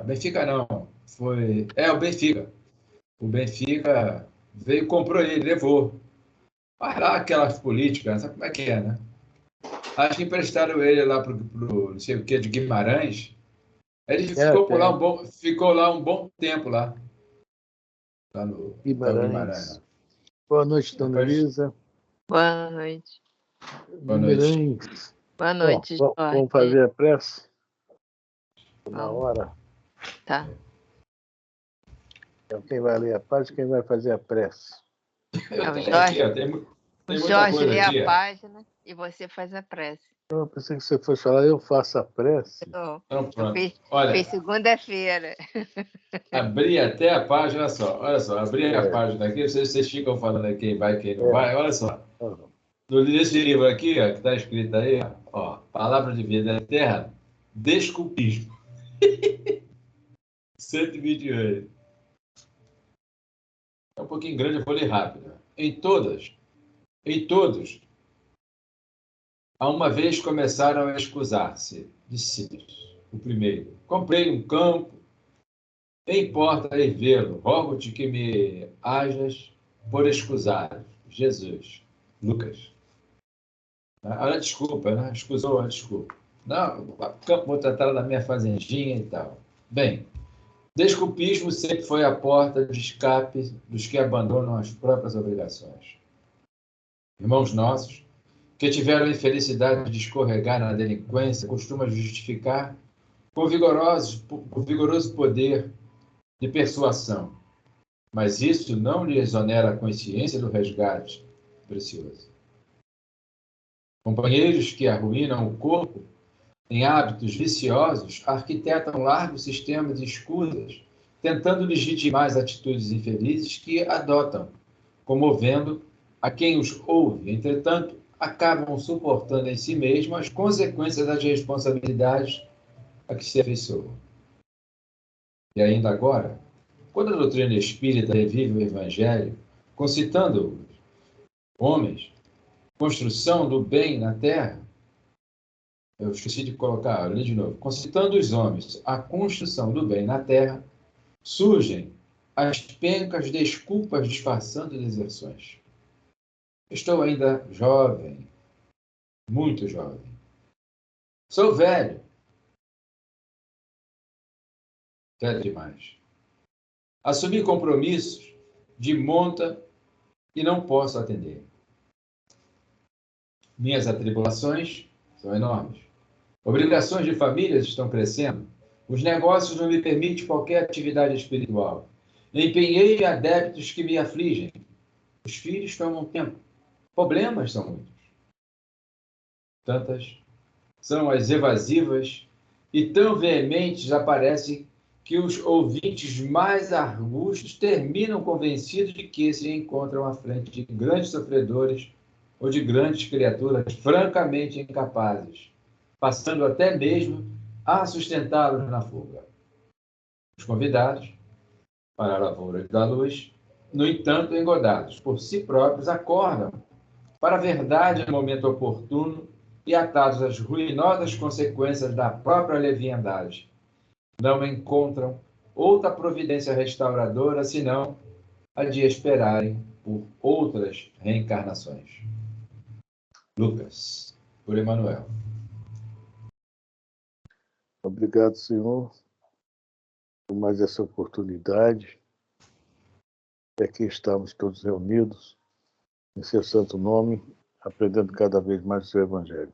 Benfica não, foi... o Benfica. O Benfica veio, comprou ele, levou. Mas lá aquelas políticas, sabe como é que é, né? Acho que emprestaram ele lá pro não sei o que, de Guimarães. Ele ficou por lá Tem. ficou lá um bom tempo lá. Lá no Hotel Guimarães. Guimarães. Lá. Boa noite, dona Depois, Elisa. Boa noite. boa noite. Guimarães. Boa Ó, noite, vamos Jorge. fazer a prece? Na Vamos. hora. Tá. Então, quem vai ler a página, quem vai fazer a prece? Eu o tenho aqui, Jorge, ó, tem o muita Jorge coisa lê aqui, a ó. página e você faz a prece. Eu pensei que você fosse falar, eu faço a prece. Então, Então, eu pronto. fiz Olha, segunda-feira. abri até a página, olha só, abri a página aqui, vocês ficam falando aí quem vai, quem não vai, olha só. Nesse livro aqui, ó, que está escrito aí, ó, Palavra de Vida Eterna, Desculpismo. 128. É um pouquinho grande, eu vou ler rápido. Em todos, a uma vez começaram a escusar-se, discípulos. O primeiro, comprei um campo, importa ir vê-lo, rogo-te que me hajas por escusar. Jesus. Lucas. Olha, desculpa, né? Escusou a desculpa. Não, o campo vou tratar da minha fazendinha e tal. Bem, desculpismo sempre foi a porta de escape dos que abandonam as próprias obrigações. Irmãos nossos, que tiveram a infelicidade de escorregar na delinquência, costumam justificar com vigoroso poder de persuasão. Mas isso não lhe exonera a consciência do resgate precioso. Companheiros que arruinam o corpo em hábitos viciosos arquitetam largos sistemas de escusas, tentando legitimar as atitudes infelizes que adotam, comovendo a quem os ouve. Entretanto, acabam suportando em si mesmos as consequências das responsabilidades a que se afeiçoam. E ainda agora, quando a doutrina espírita revive o Evangelho, concitando os homens, construção do bem na terra, eu esqueci de colocar, eu li de novo, concitando os homens a construção do bem na terra, surgem as pencas desculpas disfarçando deserções. Estou ainda jovem, muito jovem. Sou velho. Velho demais. Assumi compromissos de monta e não posso atender. Minhas atribulações são enormes. Obrigações de famílias estão crescendo. Os negócios não me permitem qualquer atividade espiritual. Empenhei adeptos que me afligem. Os filhos tomam tempo. Problemas são muitos. Tantas são as evasivas e tão veementes aparecem que os ouvintes mais arbustos terminam convencidos de que se encontram à frente de grandes sofredores ou de grandes criaturas francamente incapazes, passando até mesmo a sustentá-los na fuga. Os convidados para a lavoura da luz, no entanto, engodados por si próprios, acordam para a verdade no momento oportuno e atados às ruinosas consequências da própria leviandade. Não encontram outra providência restauradora senão a de esperarem por outras reencarnações. Lucas, por Emmanuel. Obrigado, senhor, por mais essa oportunidade. E aqui estamos todos reunidos, em seu santo nome, aprendendo cada vez mais o seu Evangelho.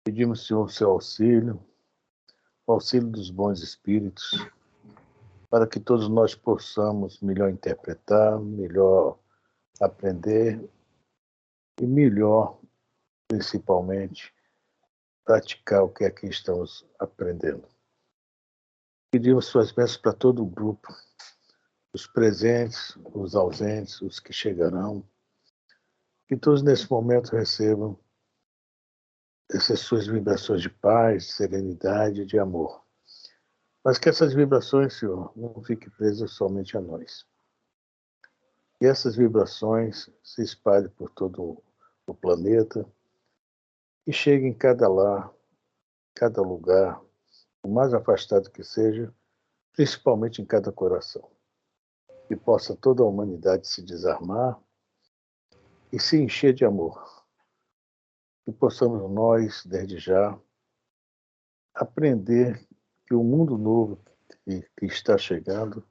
Pedimos, senhor, o seu auxílio, o auxílio dos bons espíritos, para que todos nós possamos melhor interpretar, melhor aprender e melhor, principalmente, praticar o que aqui estamos aprendendo. Pedimos suas bênçãos para todo o grupo, os presentes, os ausentes, os que chegarão, que todos nesse momento recebam essas suas vibrações de paz, de serenidade e de amor. Mas que essas vibrações, Senhor, não fiquem presas somente a nós. Que essas vibrações se espalhem por todo o planeta e cheguem em cada lar, cada lugar, o mais afastado que seja, principalmente em cada coração. Que possa toda a humanidade se desarmar e se encher de amor. Que possamos nós, desde já, aprender que o mundo novo que está chegando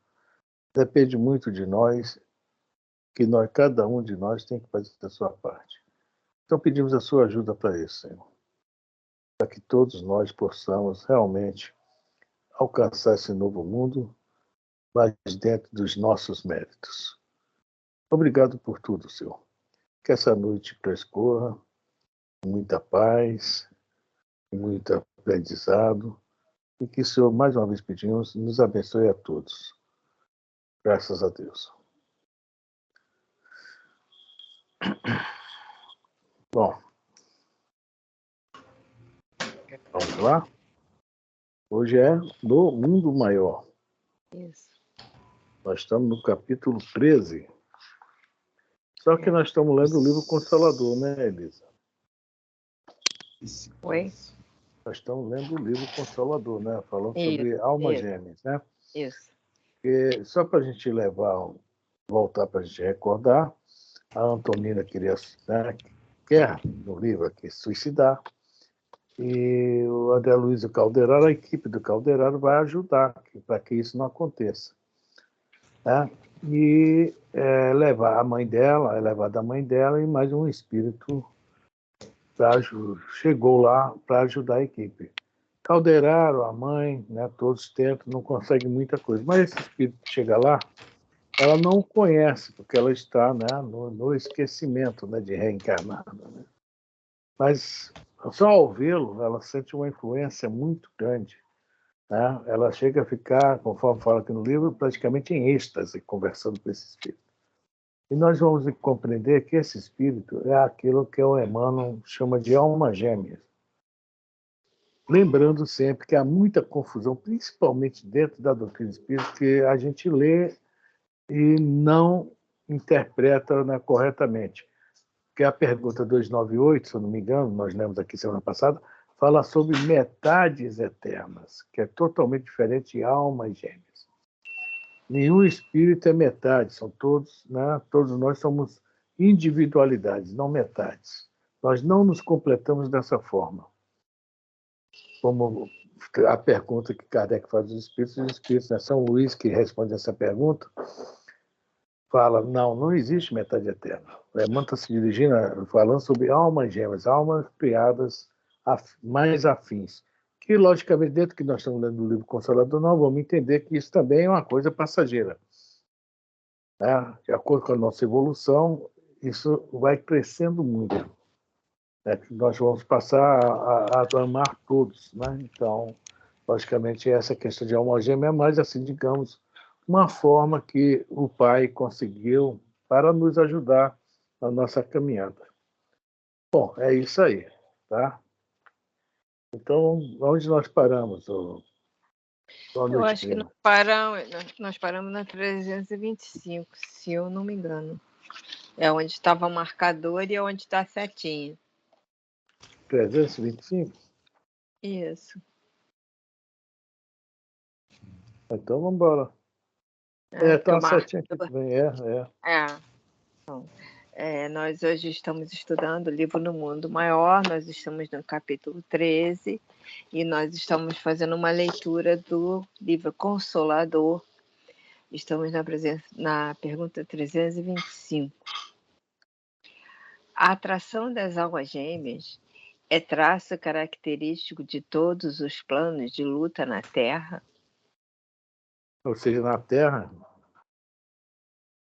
depende muito de nós, que cada um de nós tem que fazer a sua parte. Então pedimos a sua ajuda para isso, Senhor, para que todos nós possamos realmente alcançar esse novo mundo, mas dentro dos nossos méritos. Obrigado por tudo, Senhor. Que essa noite transcorra com muita paz, com muito aprendizado, e que o Senhor, mais uma vez pedimos, nos abençoe a todos. Graças a Deus. Bom, vamos lá? Hoje é do Mundo Maior. Isso. Nós estamos no capítulo 13. Só que nós estamos lendo o livro Consolador, né, Elisa? Oi? Nós estamos lendo o livro Consolador, né? Falando Isso, sobre almas isso. gêmeas, né? Isso. Porque, só para a gente voltar para a gente recordar, a Antonina quer, no livro aqui, suicidar, e o André Luiz e o Calderaro, a equipe do Calderaro vai ajudar para que isso não aconteça. Né? E levar a mãe dela, é levada a mãe dela e mais um espírito chegou lá para ajudar a equipe. Calderaro, a mãe, né, todos tentam, não conseguem muita coisa. Mas esse espírito que chega lá, ela não conhece, porque ela está, né, no esquecimento, né, de reencarnada. Né? Mas só ao vê-lo, ela sente uma influência muito grande. Né? Ela chega a ficar, conforme fala aqui no livro, praticamente em êxtase, conversando com esse espírito. E nós vamos compreender que esse espírito é aquilo que o Emmanuel chama de alma gêmea. Lembrando sempre que há muita confusão, principalmente dentro da doutrina espírita, que a gente lê e não interpreta, né, corretamente. Porque a pergunta 298, se eu não me engano, nós lemos aqui semana passada, fala sobre metades eternas, que é totalmente diferente de almas gêmeas. Nenhum espírito é metade, são todos, né, todos nós somos individualidades, não metades. Nós não nos completamos dessa forma. Como a pergunta que Kardec faz dos espíritos, né? São Luís, que responde essa pergunta, fala, não existe metade eterna. O Emmanuel está se dirigindo, falando sobre almas gêmeas, almas criadas mais afins. Que, logicamente, dentro que nós estamos lendo o livro Consolador, nós vamos entender que isso também é uma coisa passageira. Né? De acordo com a nossa evolução, isso vai crescendo muito. Né? Nós vamos passar a amar todos. Né? Então, logicamente, essa questão de alma gêmea é mais, assim, digamos, uma forma que o Pai conseguiu para nos ajudar na nossa caminhada. Bom, é isso aí, tá? Então, onde nós paramos? Eu acho que nós paramos na 325, se eu não me engano. É onde estava o marcador e é onde está a setinha. 325? Isso. Então, vamos embora. Tá uma setinha aqui também. Então, nós hoje estamos estudando o livro No Mundo Maior, nós estamos no capítulo 13 e nós estamos fazendo uma leitura do livro Consolador. Estamos na pergunta 325. A atração das almas gêmeas é traço característico de todos os planos de luta na Terra? Ou seja, na Terra,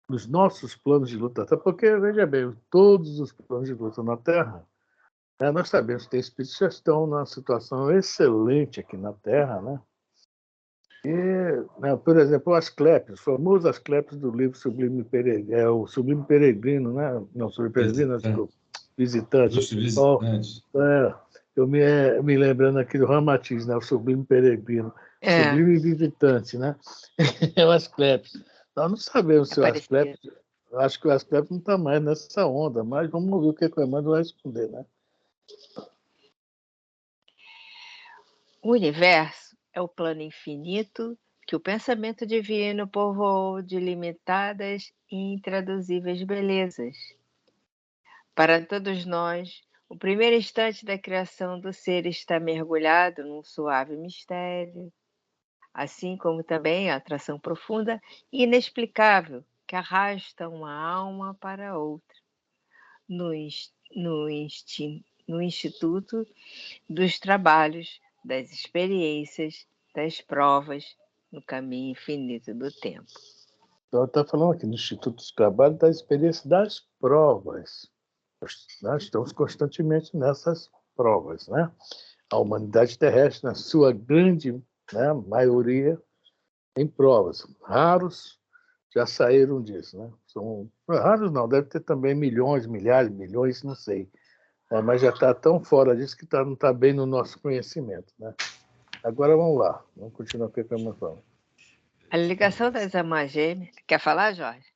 nos nossos planos de luta, até porque, veja bem, todos os planos de luta na Terra, nós sabemos que tem espíritos que já estão numa situação excelente aqui na Terra, né? E, né, por exemplo, o Asclepios, o famoso Asclepios do livro Sublime Peregrino, o Sublime Peregrino, né? Não, Sublime Peregrino, desculpa, Visitante. Visitante. Eu me lembrando aqui do Ramatiz, né? O Sublime Peregrino, Sublime Visitante, né? É o Asclepios. Nós não sabemos se o Asclepios, acho que o Asclepios não está mais nessa onda, mas vamos ouvir o que o Emmanuel vai responder, né? O universo é o plano infinito que o pensamento divino povoou de limitadas e intraduzíveis belezas. Para todos nós, o primeiro instante da criação do ser está mergulhado num suave mistério, assim como também a atração profunda e inexplicável que arrasta uma alma para outra, no instituto dos trabalhos, das experiências, das provas, no caminho infinito do tempo. Então, está falando aqui no Instituto dos Trabalhos da experiência das provas. Nós estamos constantemente nessas provas, né? A humanidade terrestre, na sua grande, né, maioria, em provas. Raros já saíram disso, né? São raros não, deve ter também milhões, milhares, milhões, não sei. Mas já está tão fora disso que não está bem no nosso conhecimento, né? Agora vamos lá, vamos continuar com a informação. A ligação das almas gêmeas. Quer falar, Jorge?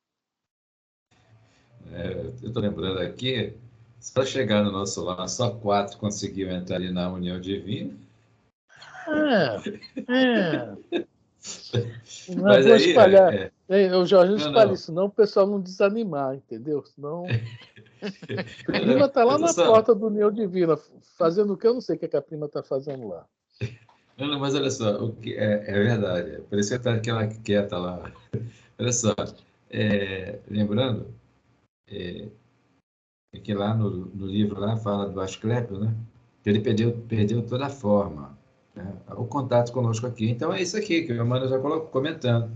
Eu estou lembrando aqui, para chegar no nosso lar, só 4 conseguiram entrar ali na união divina. Mas Vou aí, espalhar. O Jorge, não espalhe não. isso, senão o pessoal não desanimar, entendeu? Senão. A prima está lá Eu tô na só... porta do União Divina, fazendo o que eu não sei o que a prima está fazendo lá. Não, mas olha só, o que é verdade. Por isso que está aquela quieta lá. Olha só, lembrando que lá no livro lá fala do Asclépio, né? Que ele perdeu toda a forma, né? O contato conosco aqui. Então é isso aqui que o Emmanuel já colocou comentando.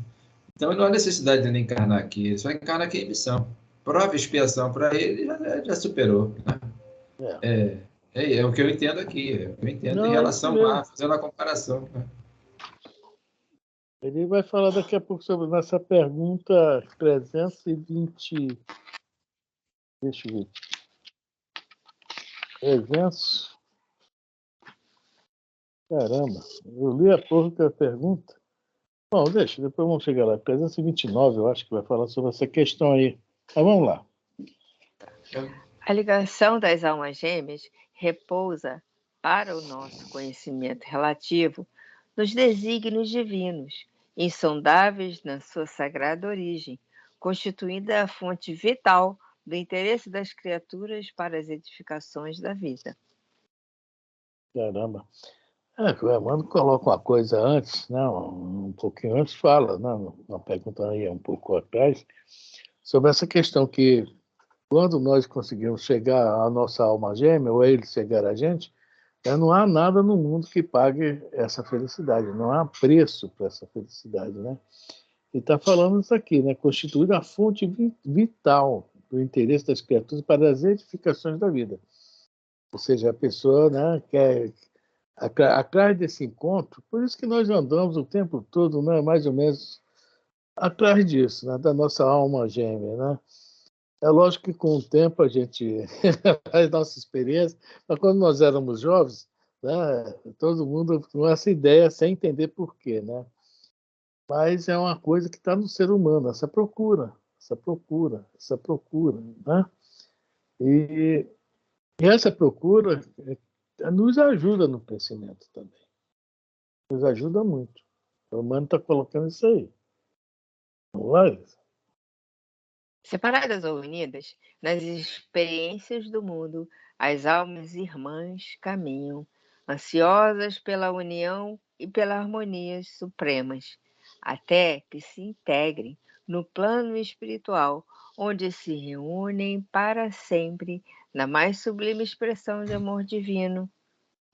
Então não há necessidade de ele encarnar aqui, ele só encarna aqui em missão. Prova e expiação para ele já superou, né? É. É o que eu entendo aqui, é o que eu entendo em Não, é isso relação mesmo. lá, fazendo a comparação, né? Ele vai falar daqui a pouco sobre essa pergunta 320. Deixa eu ver. 300. Caramba, eu li a porra da pergunta. Bom, deixa, depois vamos chegar lá. 329, eu acho que vai falar sobre essa questão aí. Mas vamos lá. A ligação das almas gêmeas repousa, para o nosso conhecimento relativo, nos desígnios divinos, insondáveis na sua sagrada origem, constituindo a fonte vital do interesse das criaturas para as edificações da vida. Caramba. O Emmanuel coloca uma coisa antes, né, um pouquinho antes, fala, né, uma pergunta aí um pouco atrás, sobre essa questão que quando nós conseguimos chegar à nossa alma gêmea, ou ele chegar a gente, não há nada no mundo que pague essa felicidade, não há preço para essa felicidade, né? E está falando isso aqui, né? Constituir a fonte vital do interesse das criaturas para as edificações da vida. Ou seja, a pessoa, né, quer atrás desse encontro, por isso que nós andamos o tempo todo, né, mais ou menos atrás disso, né, da nossa alma gêmea, né? É lógico que com o tempo a gente faz nossa experiência, mas quando nós éramos jovens, né, todo mundo com essa ideia sem entender por quê, né? Mas é uma coisa que está no ser humano, essa procura, né? E essa procura nos ajuda no crescimento também, nos ajuda muito. O humano está colocando isso aí. Vamos lá, Elisa? Separadas ou unidas, nas experiências do mundo, as almas irmãs caminham, ansiosas pela união e pelas harmonias supremas, até que se integrem no plano espiritual, onde se reúnem para sempre na mais sublime expressão de amor divino,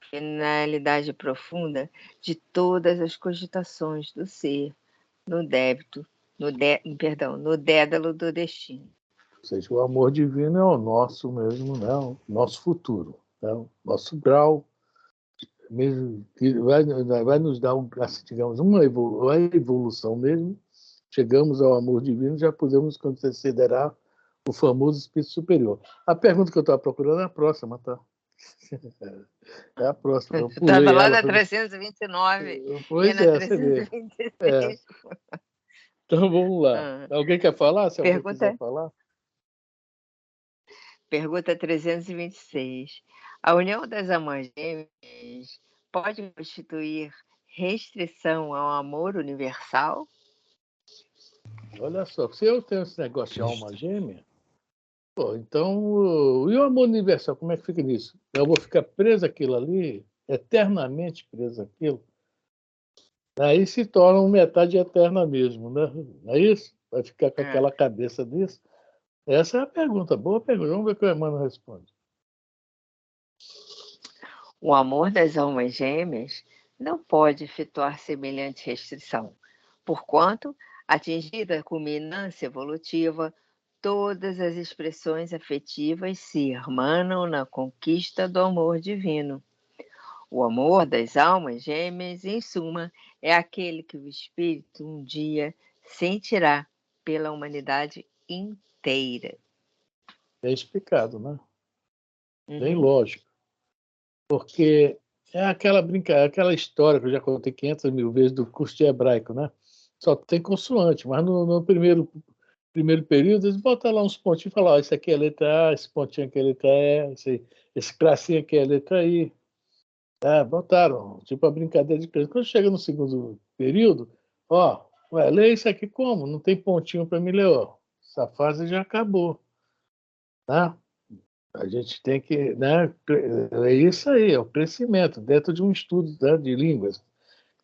finalidade profunda de todas as cogitações do ser, no débito, no dédalo do destino. Ou seja, o amor divino é o nosso mesmo, né? O nosso futuro, né? O nosso grau, mesmo que vai nos dar, assim, digamos, uma evolução mesmo. Chegamos ao amor divino, já podemos considerar o famoso espírito superior. A pergunta que eu estava procurando é a próxima, tá? É a próxima. Eu Eu estava pulei lá ela. na 329 e Pois na é, você vê. 326. Então vamos lá. Ah, Alguém quer falar? Se alguém quiser pergunta, falar. pergunta 326. A união das almas gêmeas pode constituir restrição ao amor universal? Olha só, se eu tenho esse negócio de alma gêmea, pô, então, e o amor universal, como é que fica nisso? Eu vou ficar preso àquilo ali, eternamente preso àquilo? Aí se torna uma metade eterna mesmo, né? Não é isso? Vai ficar com É. aquela cabeça disso? Essa é a pergunta, boa pergunta. Vamos ver o que o Emmanuel responde. O amor das almas gêmeas não pode efetuar semelhante restrição, porquanto, atingida a culminância evolutiva, todas as expressões afetivas se irmanam na conquista do amor divino. O amor das almas gêmeas, em suma, é aquele que o espírito um dia sentirá pela humanidade inteira. É explicado, né? Bem Uhum. lógico. Porque é aquela brincadeira, aquela história que eu já contei 500 mil vezes do curso de hebraico, né? Só tem consoante, mas no primeiro período eles botam lá uns pontinhos e falam, ó, isso aqui é a letra A, esse pontinho aqui é a letra E, esse tracinho aqui é a letra I. Botaram, tipo a brincadeira de criança. Quando chega no segundo período, ó, ué, lê isso aqui como? Não tem pontinho para me ler, ó. Essa fase já acabou, tá? A gente tem que, né? É isso aí, é o crescimento dentro de um estudo, né, de línguas.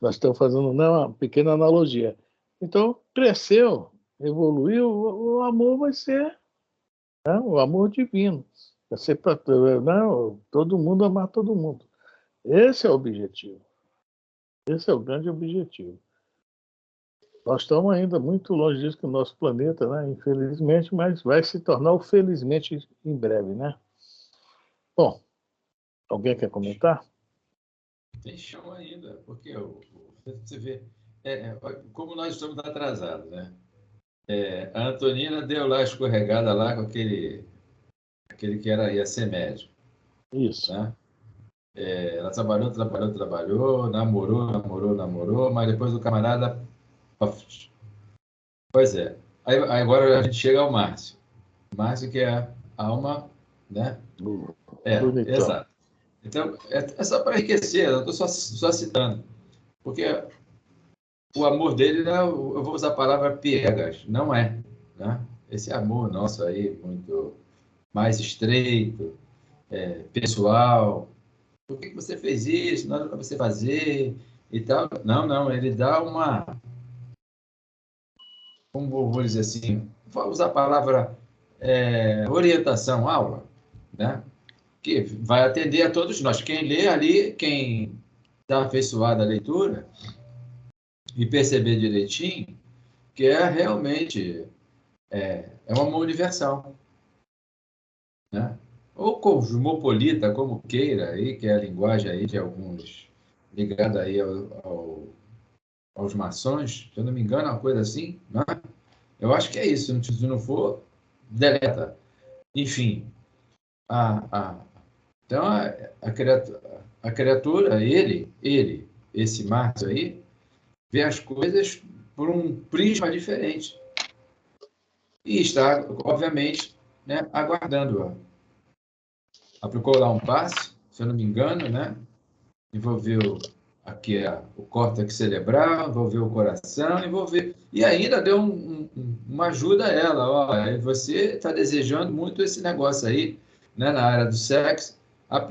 Nós estamos fazendo, né, uma pequena analogia. Então, cresceu, evoluiu, o amor vai ser, né, o amor divino. Vai ser para, né, todo mundo amar todo mundo. Esse é o objetivo. Esse é o grande objetivo. Nós estamos ainda muito longe disso que o nosso planeta, né? Infelizmente, mas vai se tornar o felizmente em breve, né? Bom, alguém quer comentar? Tem chão ainda, porque você vê como nós estamos atrasados, né? A Antonina deu lá a escorregada lá com aquele que ia ser médico, Isso. né? Ela trabalhou, namorou, mas depois o camarada. Pois é. Aí agora a gente chega ao Márcio. Márcio, que é a alma, né? Bonitão. Exato. Então, é só para enriquecer, eu estou só citando. Porque o amor dele, né, eu vou usar a palavra piegas, não é. Né? Esse amor nosso aí, muito mais estreito, pessoal. Por que você fez isso? Não era para você fazer e tal. Não, não, ele dá uma, como vou dizer assim, vou usar a palavra orientação, aula, né? Que vai atender a todos nós. Quem lê ali, quem está afeiçoado à leitura e perceber direitinho, que é realmente um amor universal, né? Ou cosmopolita, como queira, aí, que é a linguagem aí de alguns ligada aí aos maçons, se eu não me engano, uma coisa assim, né? Eu acho que é isso, se não for, deleta. Enfim, a, então a criatura, esse Márcio aí, vê as coisas por um prisma diferente. E está, obviamente, né, aguardando. Aplicou lá um passe, se eu não me engano, né? Envolveu aqui o córtex cerebral, envolveu o coração, envolveu. E ainda deu uma ajuda a ela. Ó, você está desejando muito esse negócio aí, né, na área do sexo,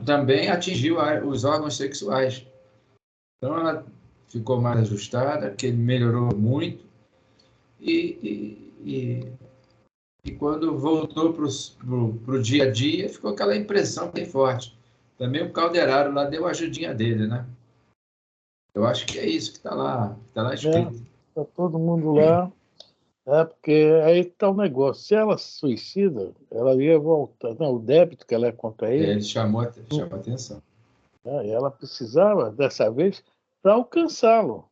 também atingiu os órgãos sexuais. Então ela ficou mais ajustada, que melhorou muito, e quando voltou para o dia a dia, ficou aquela impressão bem forte. Também o Calderaro lá deu a ajudinha dele, né? Eu acho que é isso que está lá escrito. Tá todo mundo lá. Porque aí está o negócio. Se ela se suicida, ela ia voltar. Não, o débito que ela é contra ele, Ele chamou a atenção. né, ela precisava, dessa vez, para alcançá-lo.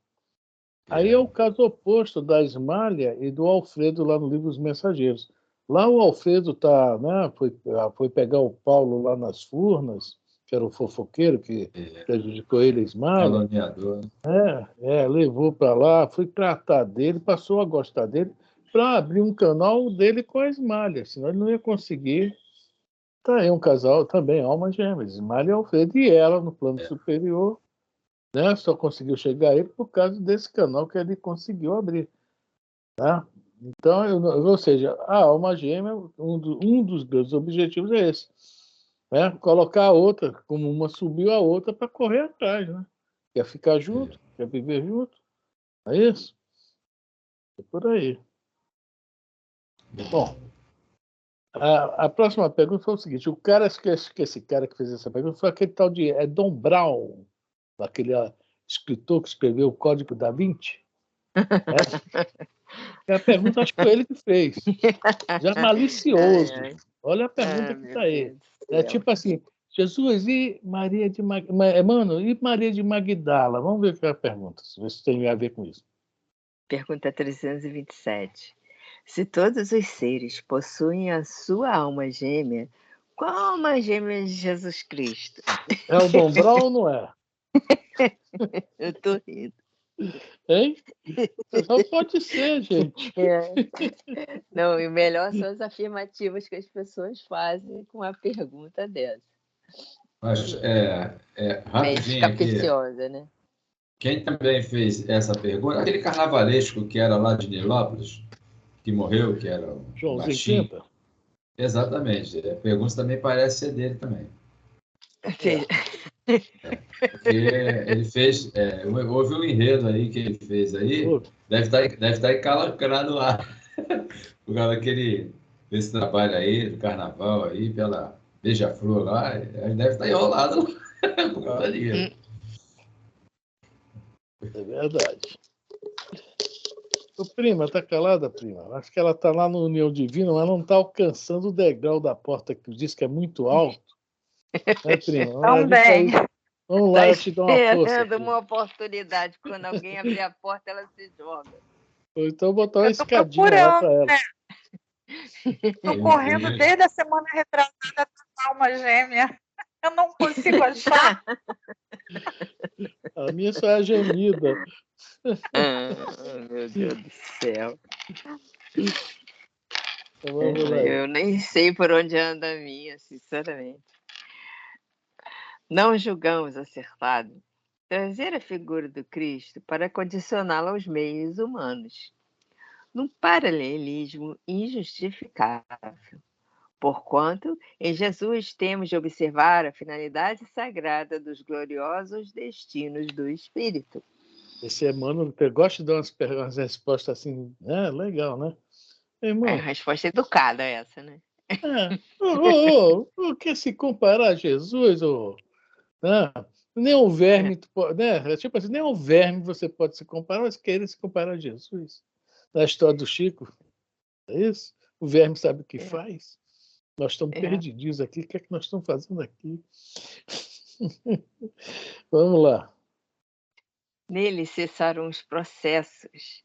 Aí é o caso oposto da Ismália e do Alfredo lá no livro Os Mensageiros. Lá o Alfredo foi pegar o Paulo lá nas Furnas, que era o fofoqueiro que prejudicou ele, a Ismália. Caluniador. Né? Levou para lá, foi tratar dele, passou a gostar dele, para abrir um canal dele com a Ismália, senão ele não ia conseguir. Tá aí um casal também, alma gêmeas, Ismália e Alfredo, e ela no plano superior, né? Só conseguiu chegar a ele por causa desse canal que ele conseguiu abrir. Tá? Então, ou seja, a alma gêmea, um dos grandes objetivos é esse. Né? Colocar a outra, como uma subiu a outra, para correr atrás. Né? Quer ficar junto, quer viver junto. É isso? É por aí. Bom, a próxima pergunta foi o seguinte: o cara, esse cara que fez essa pergunta foi aquele tal de Dom Brown, aquele escritor que escreveu o Código da Vinci. É a pergunta, acho que foi ele que fez. Já malicioso. Olha a pergunta que está aí. É tipo assim, Jesus, e Maria de Magdala? Mano, e Maria de Magdala? Vamos ver o que é a pergunta, se isso tem a ver com isso. Pergunta 327. Se todos os seres possuem a sua alma gêmea, qual a alma gêmea de Jesus Cristo? É o Dom Brown ou não é? Eu tô rindo. Hein? Só pode ser, gente. Não, e o melhor são as afirmativas que as pessoas fazem com a pergunta dessa. Mas, rapidinho capciosa, né? Quem também fez essa pergunta, aquele carnavalesco que era lá de Nilópolis, que morreu, que era o Joãozinho baixinho. Quinta? Exatamente. A pergunta também parece ser dele também. Porque ele fez... houve um enredo aí que ele fez aí, deve estar encalacrado lá. Por causa desse trabalho aí, do carnaval aí, pela Beija-Flor lá, ele deve estar enrolado lá, por causa disso. É verdade. Ô, prima, tá calada, prima? Acho que ela tá lá no União Divina, mas não tá alcançando o degrau da porta que diz que é muito alto. Né, prima? Também. Vamos lá, eu te dou uma força. Esperando uma oportunidade. Quando alguém abrir a porta, ela se joga. Ou então botar uma escadinha lá para ela. Estou correndo desde a semana retrasada para alma gêmea. Eu não consigo achar. A minha só é a gemida. Meu Deus do céu. Então, vamos lá. Eu nem sei por onde anda a minha, sinceramente. Não julgamos acertado trazer a figura do Cristo para condicioná-la aos meios humanos, num paralelismo injustificável, porquanto em Jesus temos de observar a finalidade sagrada dos gloriosos destinos do Espírito. Esse Emmanuel gosta de dar umas respostas assim, legal, né? Irmão, É uma resposta educada essa, né? Quer se comparar a Jesus? Nem o verme, né? Tipo assim, nem o verme você pode se comparar, mas querer se comparar a Jesus. Na história do Chico, é isso? O verme sabe o que faz? Nós estamos perdidinhos aqui, o que é que nós estamos fazendo aqui? Vamos lá. Nele cessaram os processos,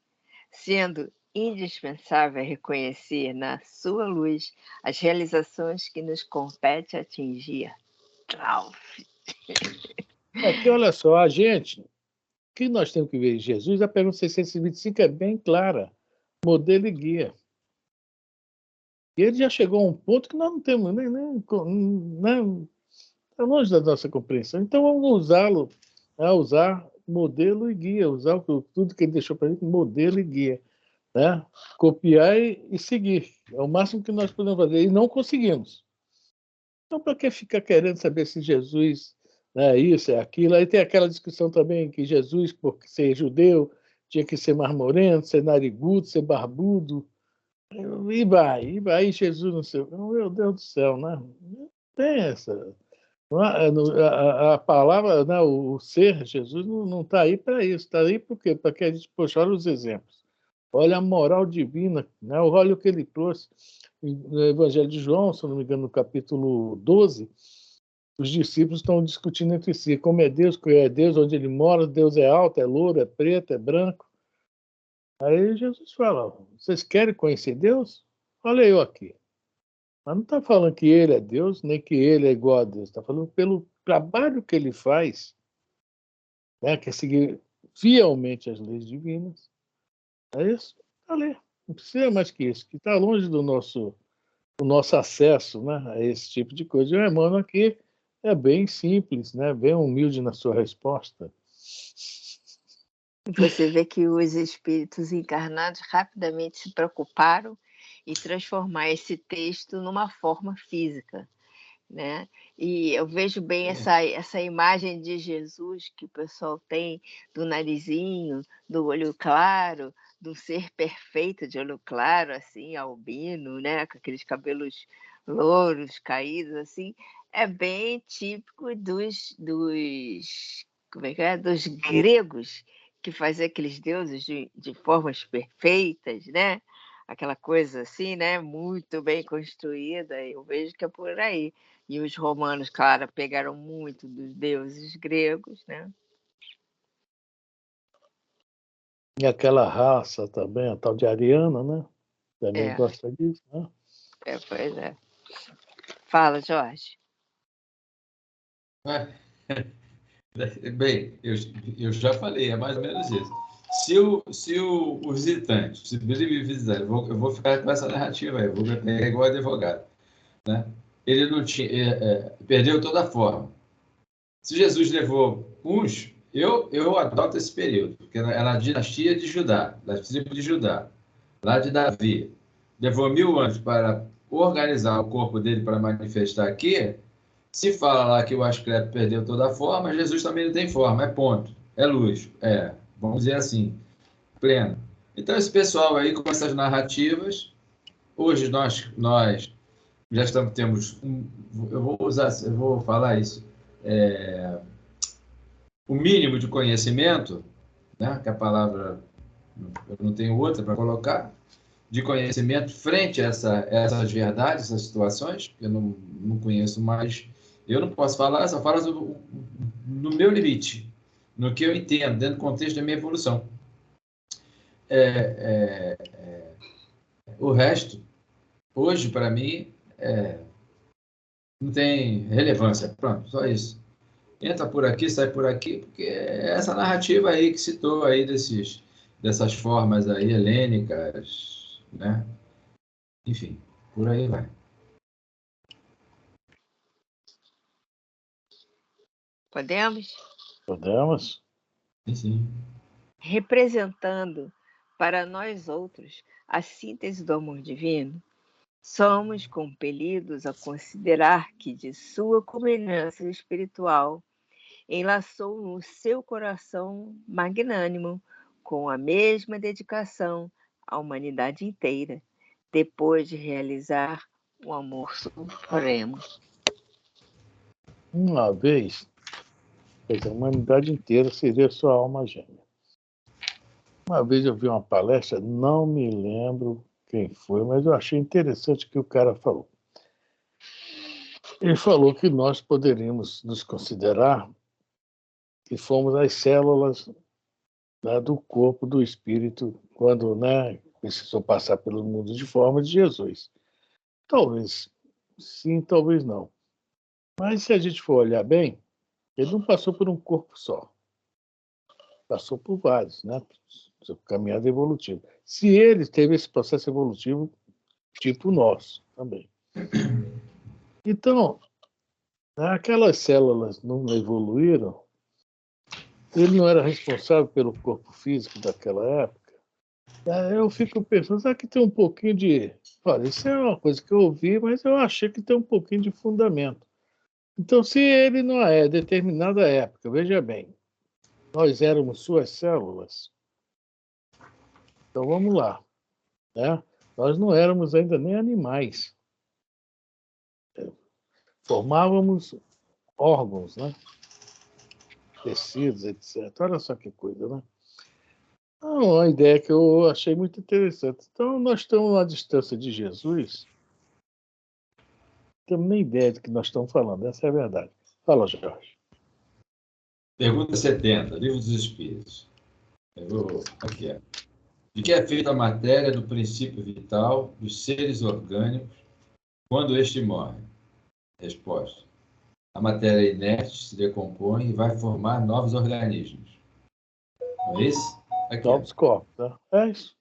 sendo indispensável reconhecer na sua luz as realizações que nos compete atingir. Aqui, olha só, a gente, o que nós temos que ver em Jesus, a pergunta 625 é bem clara, modelo e guia. E ele já chegou a um ponto que nós não temos nem está longe da nossa compreensão. Então vamos usá-lo, usar modelo e guia, usar tudo que ele deixou para a gente, modelo e guia. Né? Copiar e seguir. É o máximo que nós podemos fazer. E não conseguimos. Então, para que ficar querendo saber se Jesus é isso, é aquilo? Aí tem aquela discussão também que Jesus, por ser judeu, tinha que ser mais moreno, ser narigudo, ser barbudo. E vai, Jesus não sei. Meu Deus do céu, né? Não tem essa. A palavra, né, o ser, Jesus, não está aí para isso. Está aí por quê? Para que a gente, poxa, olha os exemplos. Olha a moral divina, né? Olha o que ele trouxe. No Evangelho de João, se não me engano, no capítulo 12, os discípulos estão discutindo entre si como é Deus, onde ele mora, Deus é alto, é louro, é preto, é branco. Aí Jesus fala, vocês querem conhecer Deus? Olha eu aqui. Mas não está falando que ele é Deus, nem que ele é igual a Deus. Está falando pelo trabalho que ele faz, né? Que é seguir fielmente as leis divinas. É isso? Está ali. Não precisa mais que isso, que está longe do nosso acesso, né, a esse tipo de coisa. E o Emmanuel aqui é bem simples, né, bem humilde na sua resposta. Você vê que os espíritos encarnados rapidamente se preocuparam em transformar esse texto numa forma física, né? E eu vejo bem essa imagem de Jesus que o pessoal tem do narizinho, do olho claro, do ser perfeito de olho claro, assim, albino, né? Com aqueles cabelos louros, caídos, assim. É bem típico como é que é? Dos gregos, que faziam aqueles deuses de formas perfeitas, né? Aquela coisa assim, né? Muito bem construída. Eu vejo que é por aí. E os romanos, claro, pegaram muito dos deuses gregos, né? E aquela raça também, a tal de ariana, né? Também gosta disso, né? Pois é. Fala, Jorge. Bem, eu já falei, é mais ou menos isso. Se o visitante, se ele visitar, eu vou ficar com essa narrativa aí, eu vou pegar igual advogado, né? Ele não tinha, perdeu toda a forma. Se Jesus levou uns, eu adoto esse período, porque é na dinastia de Judá, da tribo de Judá, lá de Davi. Levou 1000 anos para organizar o corpo dele para manifestar aqui. Se fala lá que o Asclepio perdeu toda a forma, Jesus também não tem forma, é ponto, é luz, vamos dizer assim, pleno. Então esse pessoal aí com essas narrativas, hoje nós já temos eu vou falar isso, o mínimo de conhecimento, né, que a palavra, eu não tenho outra para colocar, de conhecimento frente a essas verdades, essas situações, que eu não conheço mais. Eu não posso falar, só falo no meu limite, no que eu entendo, dentro do contexto da minha evolução. O resto, hoje, para mim, não tem relevância. Pronto, só isso. Entra por aqui, sai por aqui, porque é essa narrativa aí que citou aí dessas formas aí helênicas, né? Enfim, por aí vai. Podemos? Podemos? Sim. Representando para nós outros a síntese do amor divino, somos compelidos a considerar que de sua culminância espiritual enlaçou no seu coração magnânimo com a mesma dedicação à humanidade inteira, depois de realizar o amor supremo. Uma vez, a humanidade inteira seria sua alma gêmea. Uma vez eu vi uma palestra, não me lembro quem foi, mas eu achei interessante o que o cara falou. Ele falou que nós poderíamos nos considerar que fomos as células, né, do corpo do espírito quando, né, precisou passar pelo mundo de forma de Jesus. Talvez sim, talvez não. Mas se a gente for olhar bem, ele não passou por um corpo só. Passou por vários, né? Caminhada evolutiva. Se ele teve esse processo evolutivo tipo nosso também. Então, aquelas células não evoluíram, ele não era responsável pelo corpo físico daquela época. Eu fico pensando, será que tem um pouquinho de... Olha, isso é uma coisa que eu ouvi, mas eu achei que tem um pouquinho de fundamento. Então, se ele não é determinada época, veja bem, nós éramos suas células, então vamos lá, né? Nós não éramos ainda nem animais. Formávamos órgãos, né? Tecidos, etc. Olha só que coisa, né? Uma ideia que eu achei muito interessante. Então, nós estamos à distância de Jesus, não temos nem ideia do que nós estamos falando, essa é a verdade. Fala, Jorge. Pergunta 70, Livro dos Espíritos. Aqui é. De que é feita a matéria do princípio vital dos seres orgânicos quando este morre? Resposta. A matéria inerte se decompõe e vai formar novos organismos. Não é isso? Aqui, Novos corpos, né? É isso.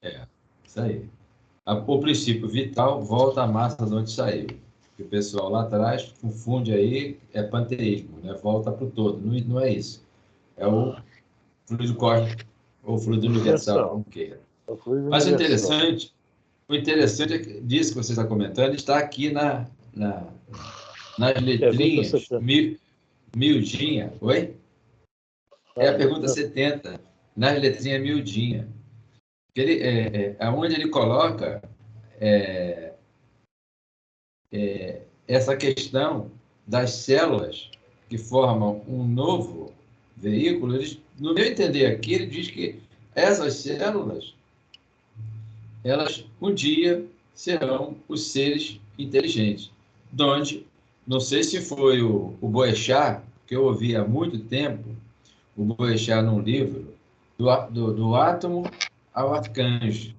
Isso aí. O princípio vital volta à massa de onde saiu. Que o pessoal lá atrás confunde aí, é panteísmo, né? Volta para o todo. Não é isso. É o fluido cósmico ou fluido universal, como queira. Mas o interessante é que disso que você está comentando está aqui nas letrinhas, miudinha. Oi? É a pergunta 70, nas letrinhas miudinha. Onde ele coloca essa questão das células que formam um novo veículo. No meu entender aqui, ele diz que essas células, elas um dia serão os seres inteligentes. Donde, não sei se foi o Boechat, que eu ouvi há muito tempo, o Boechat num livro, do átomo ao arcanjo.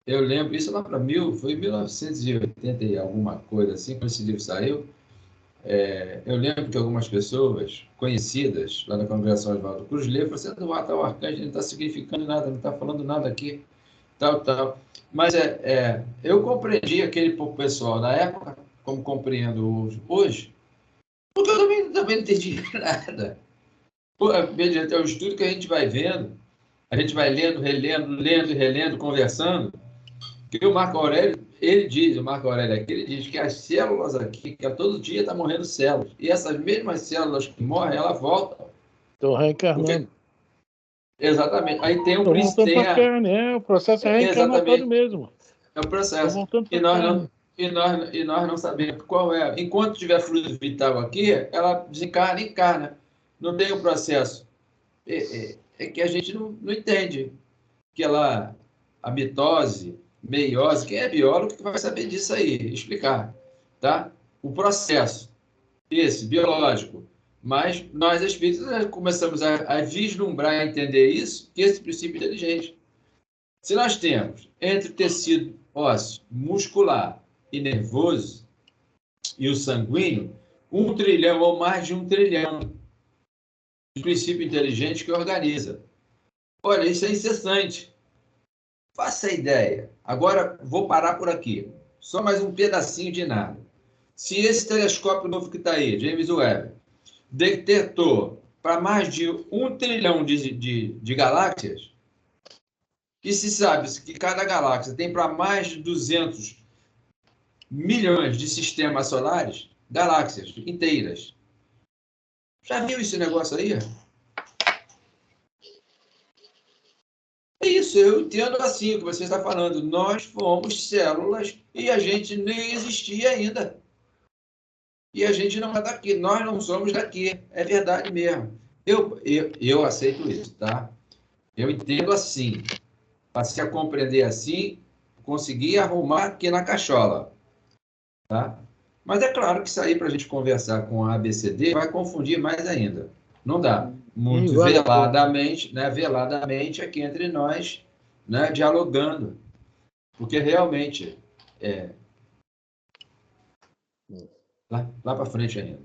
Eu lembro, isso lá para foi em 1980 e alguma coisa assim, quando esse livro saiu. Eu lembro que algumas pessoas conhecidas lá da congregação Oswaldo Cruz leram e falaram assim, do átomo ao arcanjo não está significando nada, não está falando nada aqui, tal. Mas eu compreendi aquele pouco pessoal na época, como compreendo hoje, porque eu também não entendi nada. Mediante o estudo que a gente vai vendo, a gente vai lendo, relendo, lendo e relendo, conversando, que o Marco Aurélio, o Marco Aurélio aqui, ele diz que as células aqui, que a todo dia está morrendo células, e essas mesmas células que morrem, elas voltam. Estão reencarnando. Exatamente. Aí tem Estão voltando para a carne, o processo é reencarnatório mesmo. É o processo. E nós não sabemos qual é. Enquanto tiver fluido vital aqui, ela desencarna e encarna. Não tem o processo. É que a gente não entende. Que a mitose, meiose, quem é biólogo que vai saber disso aí, explicar. Tá? O processo, esse, biológico. Mas nós, espíritas, começamos a vislumbrar e entender isso, que esse princípio é inteligente. Se nós temos entre o tecido ósseo, muscular e nervoso e o sanguíneo, 1 trilhão ou mais de 1 trilhão de princípio inteligente que organiza. Olha, isso é incessante. Faça a ideia. Agora, vou parar por aqui. Só mais um pedacinho de nada. Se esse telescópio novo que está aí, James Webb, detectou para mais de 1 trilhão de galáxias, e se sabe que cada galáxia tem para mais de 200 milhões de sistemas solares, galáxias inteiras. Já viu esse negócio aí? É isso, eu entendo assim o que você está falando. Nós fomos células e a gente nem existia ainda. E a gente não é daqui, nós não somos daqui. É verdade mesmo. Eu aceito isso, tá? Eu entendo assim. Passei a compreender assim, consegui arrumar aqui na cachola. Tá? Mas é claro que sair para a gente conversar com a ABCD vai confundir mais ainda. Não dá. Muito veladamente, né? Veladamente aqui entre nós, né? Dialogando. Porque realmente lá para frente ainda.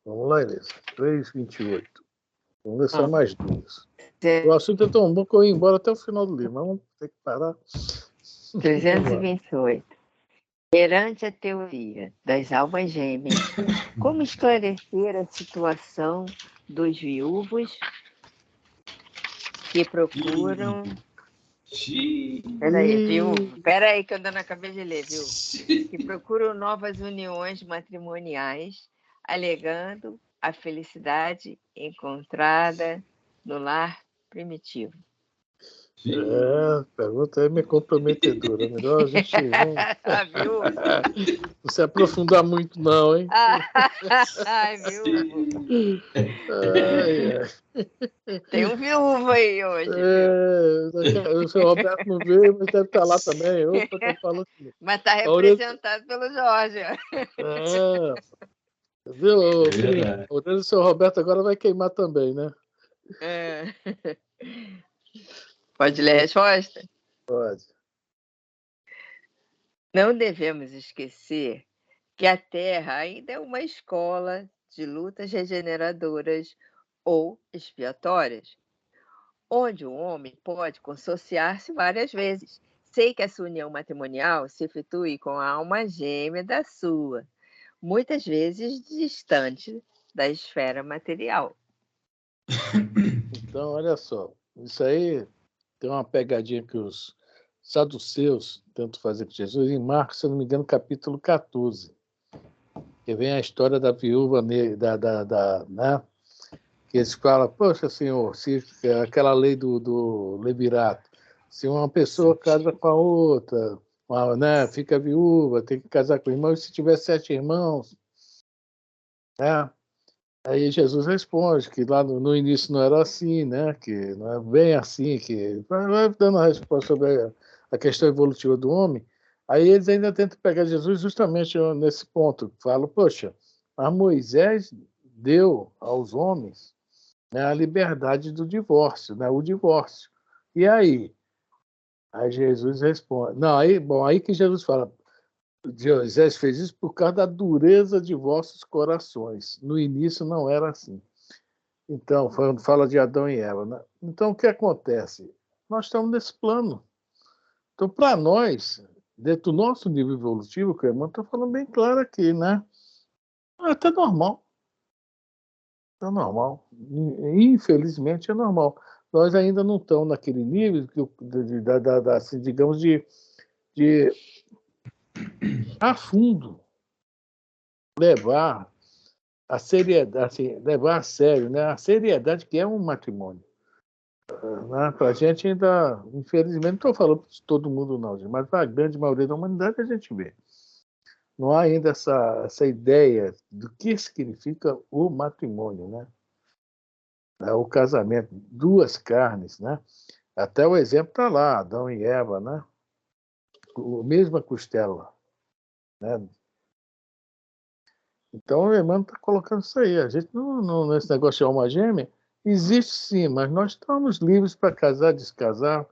Vamos lá, Inês. 3:28. Vamos ver só mais duas. O assunto é tão bom que eu ia embora até o final do livro, mas vamos ter que parar. 328. Perante a teoria das almas gêmeas, como esclarecer a situação dos viúvos que procuram... Peraí, que eu ainda não acabei de ler, viu? Que procuram novas uniões matrimoniais, alegando a felicidade encontrada no lar primitivo. A pergunta é meio comprometedora. Melhor a gente não se aprofundar muito, não, hein? Ai, viúvo. Tem um viúvo aí hoje. O seu Roberto não veio, mas deve estar lá também. Opa, tá falando. Mas está representado pelo Jorge. Viu? O orelha do seu Roberto agora vai queimar também, né? Pode ler a resposta? Pode. Não devemos esquecer que a Terra ainda é uma escola de lutas regeneradoras ou expiatórias, onde o homem pode consociar-se várias vezes. Sei que essa união matrimonial se efetue com a alma gêmea da sua, muitas vezes distante da esfera material. Então, olha só, isso aí tem uma pegadinha que os saduceus tentam fazer com Jesus em Marcos, se eu não me engano, capítulo 14, que vem a história da viúva, né? Que eles falam, poxa, senhor, se aquela lei do levirato, se uma pessoa casa com a outra, né, fica viúva, tem que casar com o irmão, e se tiver 7 irmãos, né? Aí Jesus responde que lá no início não era assim, né? Que não é bem assim, que vai dando a resposta sobre a questão evolutiva do homem. Aí eles ainda tentam pegar Jesus justamente nesse ponto. Falam, poxa, mas Moisés deu aos homens, né, a liberdade do divórcio, né? O divórcio. E aí? Aí Jesus responde. Não, aí que Jesus fala, Moisés fez isso por causa da dureza de vossos corações. No início não era assim. Então, fala de Adão e Eva, né? Então, o que acontece? Nós estamos nesse plano. Então, para nós, dentro do nosso nível evolutivo, que o irmão está falando bem claro aqui, né? Está normal. Está normal. Infelizmente, é normal. Nós ainda não estamos naquele nível, assim, digamos, de a fundo levar a seriedade, assim, levar a sério, né? A seriedade que é um matrimônio. Né? Para a gente ainda, infelizmente, não estou falando de todo mundo não, mas para a grande maioria da humanidade a gente vê. Não há ainda essa ideia do que significa o matrimônio, né? O casamento, 2 carnes, né? Até o exemplo está lá, Adão e Eva, né? A mesma costela, né? Então o Emmanuel está colocando isso aí. A gente nesse negócio de alma gêmea, existe sim, mas nós estamos livres para casar, descasar,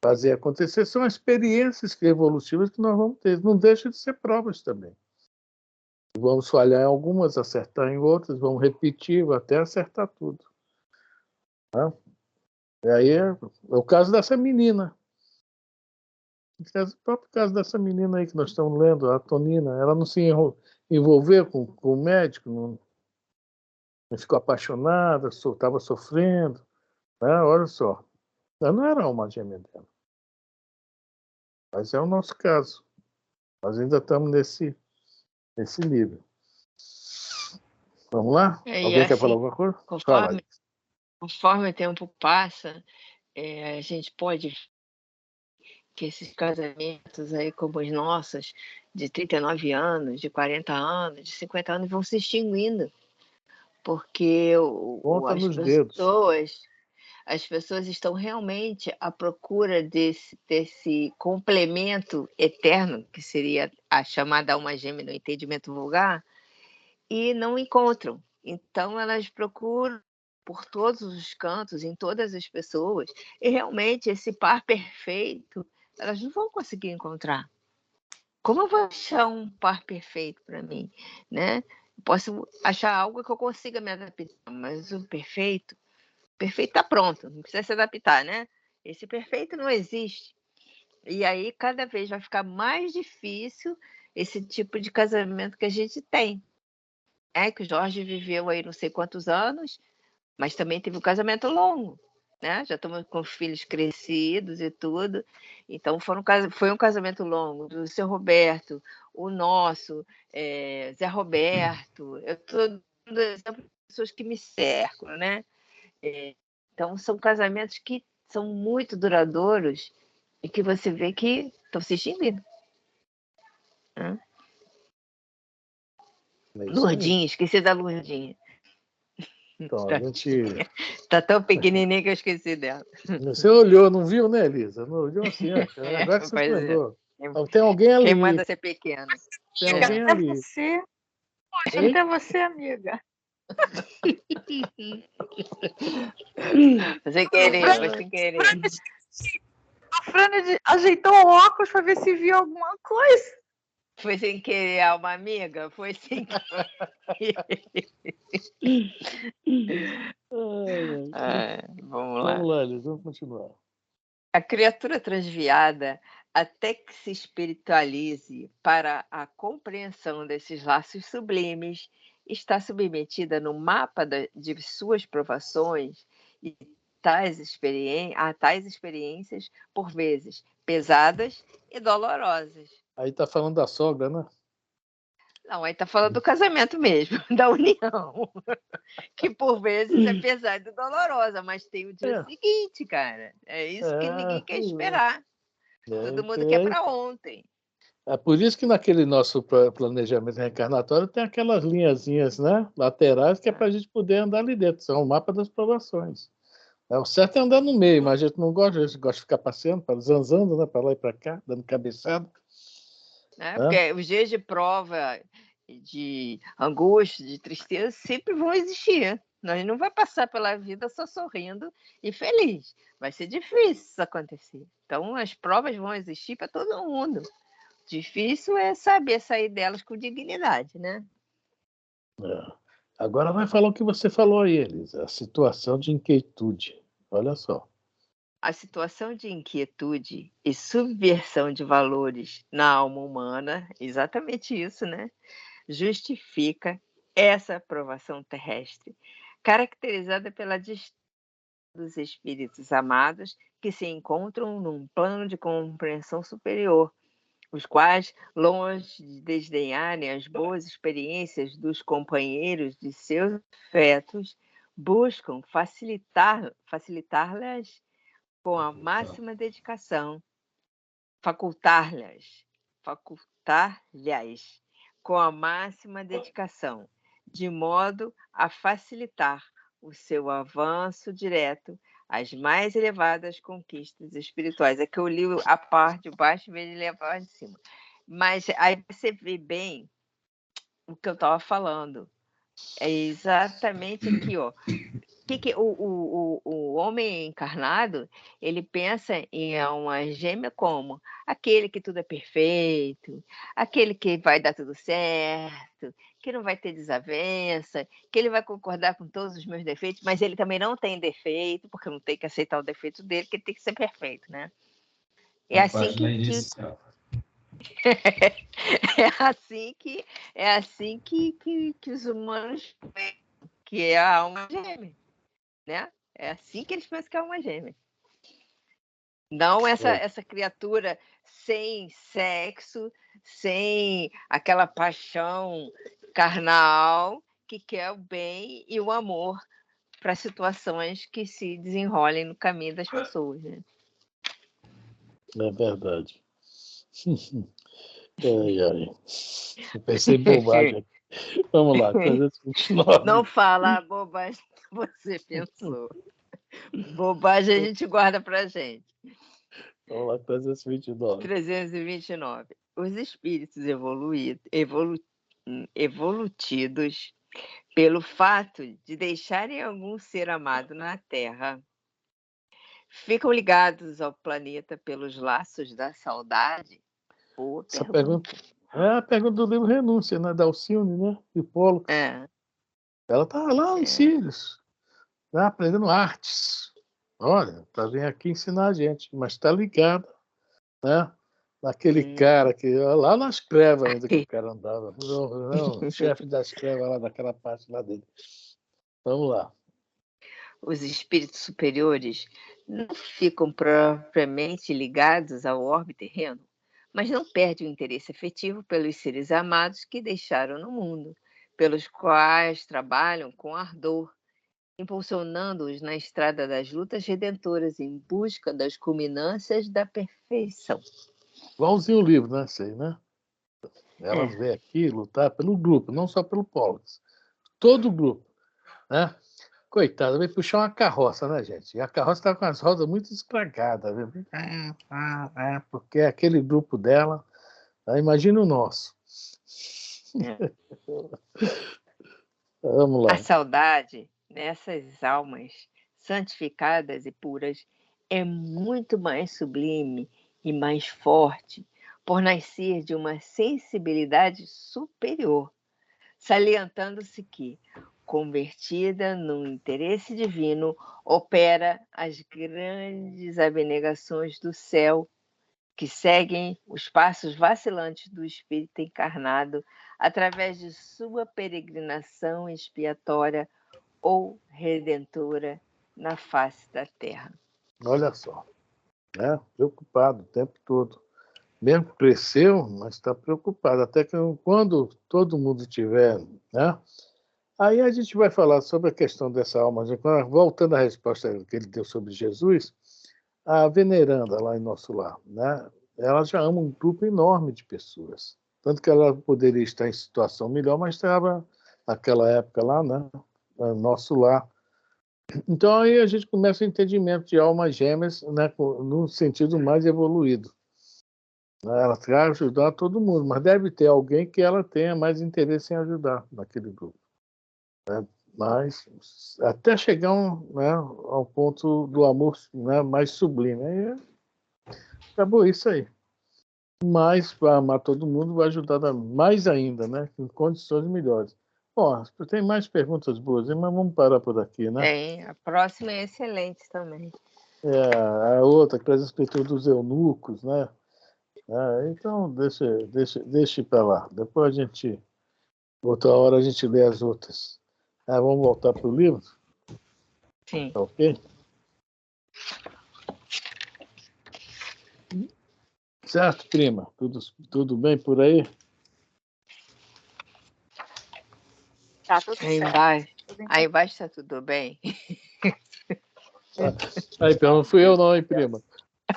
fazer acontecer. São experiências evolutivas que nós vamos ter. Não deixa de ser provas também. Vamos falhar em algumas, acertar em outras, vamos repetir até acertar tudo. Tá? E aí é o caso dessa menina. O próprio caso dessa menina aí que nós estamos lendo, a Tonina, ela não se envolveu com o médico, não ficou apaixonada, estava sofrendo. Né? Olha só, ela não era uma gêmea dela. Mas é o nosso caso. Nós ainda estamos nesse nível. Vamos lá? Alguém assim, quer falar alguma coisa? Fala. Conforme o tempo passa, a gente pode ver que esses casamentos aí como os nossos, de 39 anos, de 40 anos, de 50 anos, vão se extinguindo, porque Conta nos dedos. as pessoas estão realmente à procura desse complemento eterno, que seria a chamada alma gêmea no entendimento vulgar, e não encontram. Então, elas procuram por todos os cantos, em todas as pessoas, e realmente esse par perfeito, elas não vão conseguir encontrar. Como eu vou achar um par perfeito para mim, né? Posso achar algo que eu consiga me adaptar, mas o perfeito está pronto, não precisa se adaptar, né? Esse perfeito não existe. E aí, cada vez vai ficar mais difícil esse tipo de casamento que a gente tem. Que o Jorge viveu aí não sei quantos anos, mas também teve um casamento longo, né? Já estamos com os filhos crescidos e tudo. Então, foi um casamento longo. Do seu Roberto, o nosso, Zé Roberto. Eu estou dando exemplo de pessoas que me cercam, né? Então, são casamentos que são muito duradouros e que você vê que estão se extinguindo. Né? Lourdinha, esqueci da Lourdinha. Então, a gente... Tá tão pequenininha que eu esqueci dela. Você olhou, não viu, né, Elisa? Não olhou assim, agora que você se lembrou. Tem alguém ali. Quem manda ser pequena? Tem alguém ali. Até você, amiga. Sem querer. A Frane ajeitou o óculos para ver se viu alguma coisa. Foi sem querer, alma amiga? Foi sem querer. Vamos lá. Vamos lá, Elisa, vamos continuar. A criatura transviada, até que se espiritualize para a compreensão desses laços sublimes, está submetida no mapa de suas provações e a tais experiências, por vezes, pesadas e dolorosas. Aí tá falando da sogra, né? Não, aí tá falando do casamento mesmo, da união, que por vezes é pesada e dolorosa, mas tem o dia seguinte, cara. É isso que ninguém quer esperar. Todo mundo quer para ontem. É por isso que naquele nosso planejamento reencarnatório tem aquelas linhazinhas, né, laterais, que é para a gente poder andar ali dentro. São o mapa das provações. O certo é andar no meio, mas a gente não gosta, a gente gosta de ficar passeando, zanzando, né, para lá e para cá, dando cabeçada. Porque os dias de prova, de angústia, de tristeza, sempre vão existir. Nós não vai passar pela vida só sorrindo e feliz. Vai ser difícil isso acontecer. Então, as provas vão existir para todo mundo. Difícil é saber sair delas com dignidade, né? Agora vai falar o que você falou aí, Elisa, a situação de inquietude. Olha só. A situação de inquietude e subversão de valores na alma humana, exatamente isso, né? Justifica essa aprovação terrestre, caracterizada pela distância dos espíritos amados que se encontram num plano de compreensão superior, os quais, longe de desdenharem as boas experiências dos companheiros de seus afetos, buscam facilitar-las com a máxima dedicação, facultar-lhes com a máxima dedicação, de modo a facilitar o seu avanço direto às mais elevadas conquistas espirituais. É que eu li a parte de baixo e vejo ele a parte de cima. Mas aí você vê bem o que eu estava falando. É exatamente aqui, ó. O homem encarnado, ele pensa em alma gêmea como aquele que tudo é perfeito, aquele que vai dar tudo certo, que não vai ter desavença, que ele vai concordar com todos os meus defeitos, mas ele também não tem defeito, porque não tem que aceitar o defeito dele, que ele tem que ser perfeito, né? É assim é assim que os humanos veem, que é a alma gêmea, né? É assim que eles pensam que é uma gêmea. Não essa criatura sem sexo, sem aquela paixão carnal, que quer o bem e o amor para situações que se desenrolem no caminho das pessoas, né? É verdade. Ai, ai. Eu pensei bobagem. Vamos lá, 329. Não fala a bobagem que você pensou. Bobagem a gente guarda para gente. Vamos lá, 329. 329. Os espíritos evolutidos, pelo fato de deixarem algum ser amado na Terra, ficam ligados ao planeta pelos laços da saudade? Boa Essa pergunta. é a pergunta do livro Renúncia, né? Da Alcione, né? De Polo. Ela está lá em Sirius, né? Aprendendo artes. Olha, para vir aqui ensinar a gente, mas está ligada, né? Naquele cara que lá nas crevas ainda que o cara andava, não, chefe das crevas lá daquela parte lá dele. Vamos lá. Os espíritos superiores não ficam propriamente ligados ao orbe terreno, mas não perdem o interesse afetivo pelos seres amados que deixaram no mundo, pelos quais trabalham com ardor, impulsionando-os na estrada das lutas redentoras em busca das culminâncias da perfeição. Igualzinho o livro, né? Sei, né? Elas vêm aqui lutar pelo grupo, não só pelo Polis. Todo o grupo, né? Coitada, veio puxar uma carroça, né, gente? E a carroça estava com as rodas muito estragadas, viu? Porque é aquele grupo dela, imagina o nosso. Vamos lá. A saudade nessas almas santificadas e puras é muito mais sublime e mais forte por nascer de uma sensibilidade superior, salientando-se que, convertida no interesse divino, opera as grandes abnegações do céu, que seguem os passos vacilantes do espírito encarnado através de sua peregrinação expiatória ou redentora na face da terra. Olha só, né? Preocupado o tempo todo. Mesmo que cresceu, mas está preocupado. Até que quando todo mundo tiver, né? Aí a gente vai falar sobre a questão dessa alma. Voltando à resposta que ele deu sobre Jesus, a veneranda lá em nosso lar, né? Ela já ama um grupo enorme de pessoas. Tanto que ela poderia estar em situação melhor, mas estava naquela época lá, né? No nosso lar. Então aí a gente começa o entendimento de almas gêmeas, né? No sentido mais evoluído. Ela quer ajudar todo mundo, mas deve ter alguém que ela tenha mais interesse em ajudar naquele grupo. Né? Mas até chegar né, ao ponto do amor, né, mais sublime. Aí acabou isso aí. Mas para amar todo mundo vai ajudar mais ainda, né? Em condições melhores. Bom, tem mais perguntas boas, mas vamos parar por aqui, né? Tem, a próxima é excelente também. A outra, que é a escritura dos eunucos, né? Então, deixa para lá. Depois a gente, outra hora a gente lê as outras. Vamos voltar para o livro? Sim. Tá ok? Certo, prima? Tudo bem por aí? Tá tudo Aí certo. embaixo, aí embaixo está tudo bem. Aí, não fui eu não, hein, prima?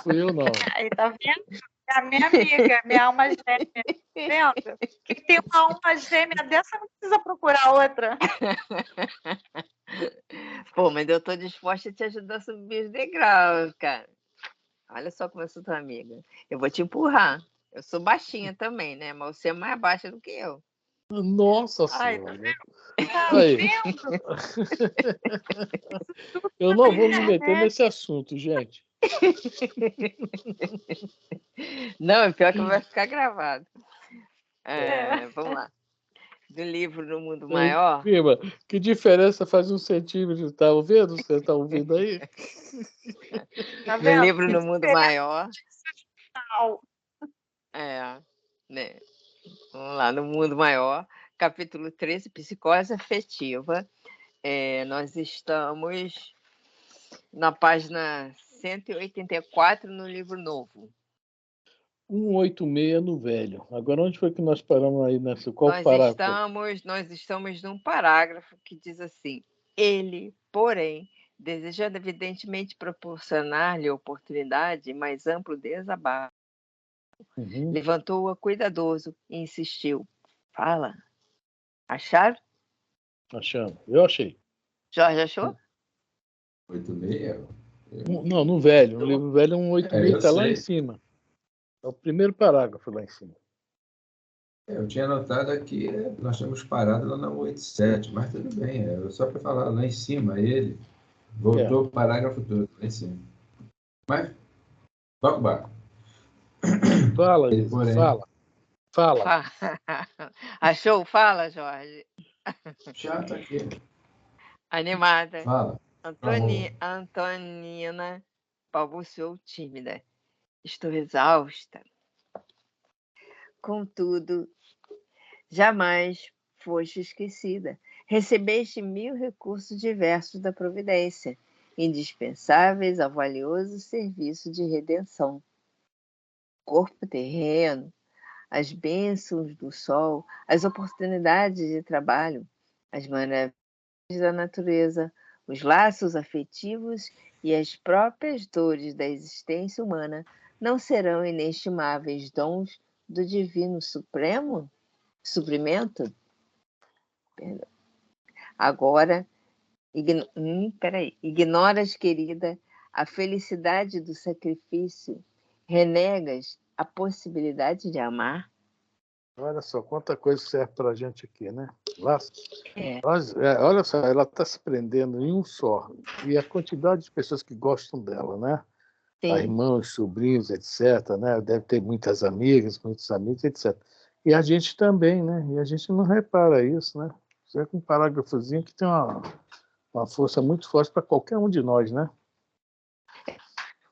Fui eu não. Aí, tá vendo? É a minha amiga, minha alma gêmea. Tá vendo? Quem tem uma alma gêmea dessa não precisa procurar outra. Pô, mas eu estou disposta a te ajudar a subir os degraus, cara. Olha só como eu sou tua amiga. Eu vou te empurrar. Eu sou baixinha também, né? Mas você é mais baixa do que eu. Nossa Ai, tá Senhora. vendo? Tá Aí. vendo? Eu não vou me meter nesse assunto, gente. Não, é pior que vai ficar gravado. É. Vamos lá. Do livro No Mundo Maior. Prima, que diferença faz 1 centímetro? Tá ouvindo? Você tá ouvindo aí? Tá Do vendo? livro No Mundo Maior. Não. Né? Vamos lá, No Mundo Maior, capítulo 13, Psicose Afetiva. Nós estamos na página 184 no livro novo. 186 no velho. Agora, onde foi que nós paramos aí nessa? Qual parágrafo? Nós estamos num parágrafo que diz assim: ele, porém, desejando evidentemente proporcionar-lhe oportunidade mais amplo desabafo, levantou-a cuidadoso e insistiu. Fala. Acharam? Achamos. Eu achei. Jorge achou? 86? Não, no velho. No livro velho, 186 está lá sei. em cima. É o primeiro parágrafo lá em cima. Eu tinha notado aqui, nós tínhamos parado lá na 87, mas tudo bem, só para falar lá em cima, ele voltou o parágrafo todo lá em cima. Mas, toca o barco. Fala, Ele, Isa, porém, fala. Achou? Fala, Jorge. Já está aqui. Animada. Fala. Antonina balbuciou tímida. Estou exausta. Contudo, jamais foste esquecida. Recebeste 1000 recursos diversos da providência, indispensáveis ao valioso serviço de redenção. Corpo terreno, as bênçãos do sol, as oportunidades de trabalho, as maravilhas da natureza, os laços afetivos e as próprias dores da existência humana não serão inestimáveis dons do Divino Supremo? Suprimento? Perdão. Agora, ignoras, querida, a felicidade do sacrifício, renegas a possibilidade de amar? Olha só, quanta coisa serve para a gente aqui, né? É. Olha só, ela está se prendendo em um só. E a quantidade de pessoas que gostam dela, né? Sim. Irmãos, sobrinhos, etc. Né? Deve ter muitas amigas, muitos amigos, etc. E a gente também, né? E a gente não repara isso, né? Isso é um parágrafozinho que tem uma força muito forte para qualquer um de nós, né?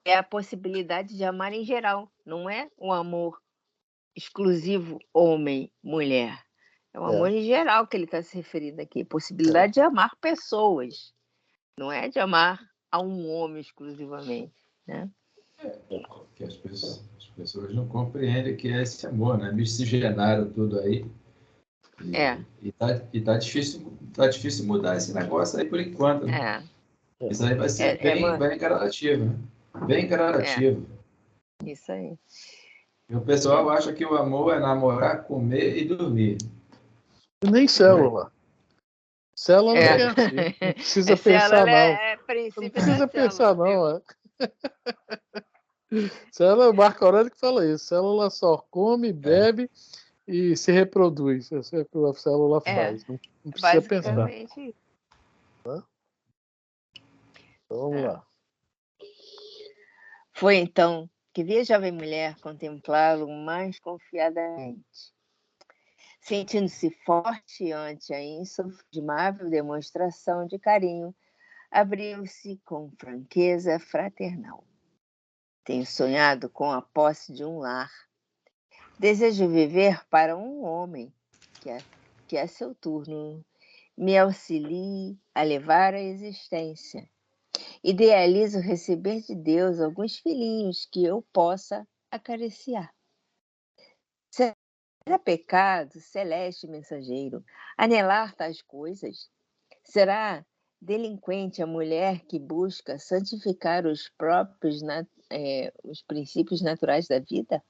É a possibilidade de amar em geral, não é um amor exclusivo homem-mulher. É um amor em geral que ele está se referindo aqui. Possibilidade de amar pessoas, não é de amar a um homem exclusivamente, né? Que as pessoas não compreendem que é esse amor, né? Miscigenaram tudo aí. E tá difícil mudar esse negócio aí por enquanto, né? Isso aí vai ser bem gradativo, né? Bem gradativo. Isso aí. E o pessoal acha que o amor é namorar, comer e dormir. E nem célula. Célula não é assim. Não precisa pensar, não. Não precisa pensar, não. Célula, Marco Aurélio que fala isso. Célula só come, bebe e se reproduz. Isso é o que a célula faz. Não precisa pensar. Isso. Tá? Então, vamos lá. Foi então que vi a jovem mulher contemplá-lo mais confiadamente. Sentindo-se forte ante a insofismável demonstração de carinho, abriu-se com franqueza fraternal. Tenho sonhado com a posse de um lar. Desejo viver para um homem que a seu turno me auxilie a levar a existência. Idealizo receber de Deus alguns filhinhos que eu possa acariciar. Será pecado, celeste mensageiro, anelar tais coisas? Será delinquente a mulher que busca santificar os os princípios naturais da vida?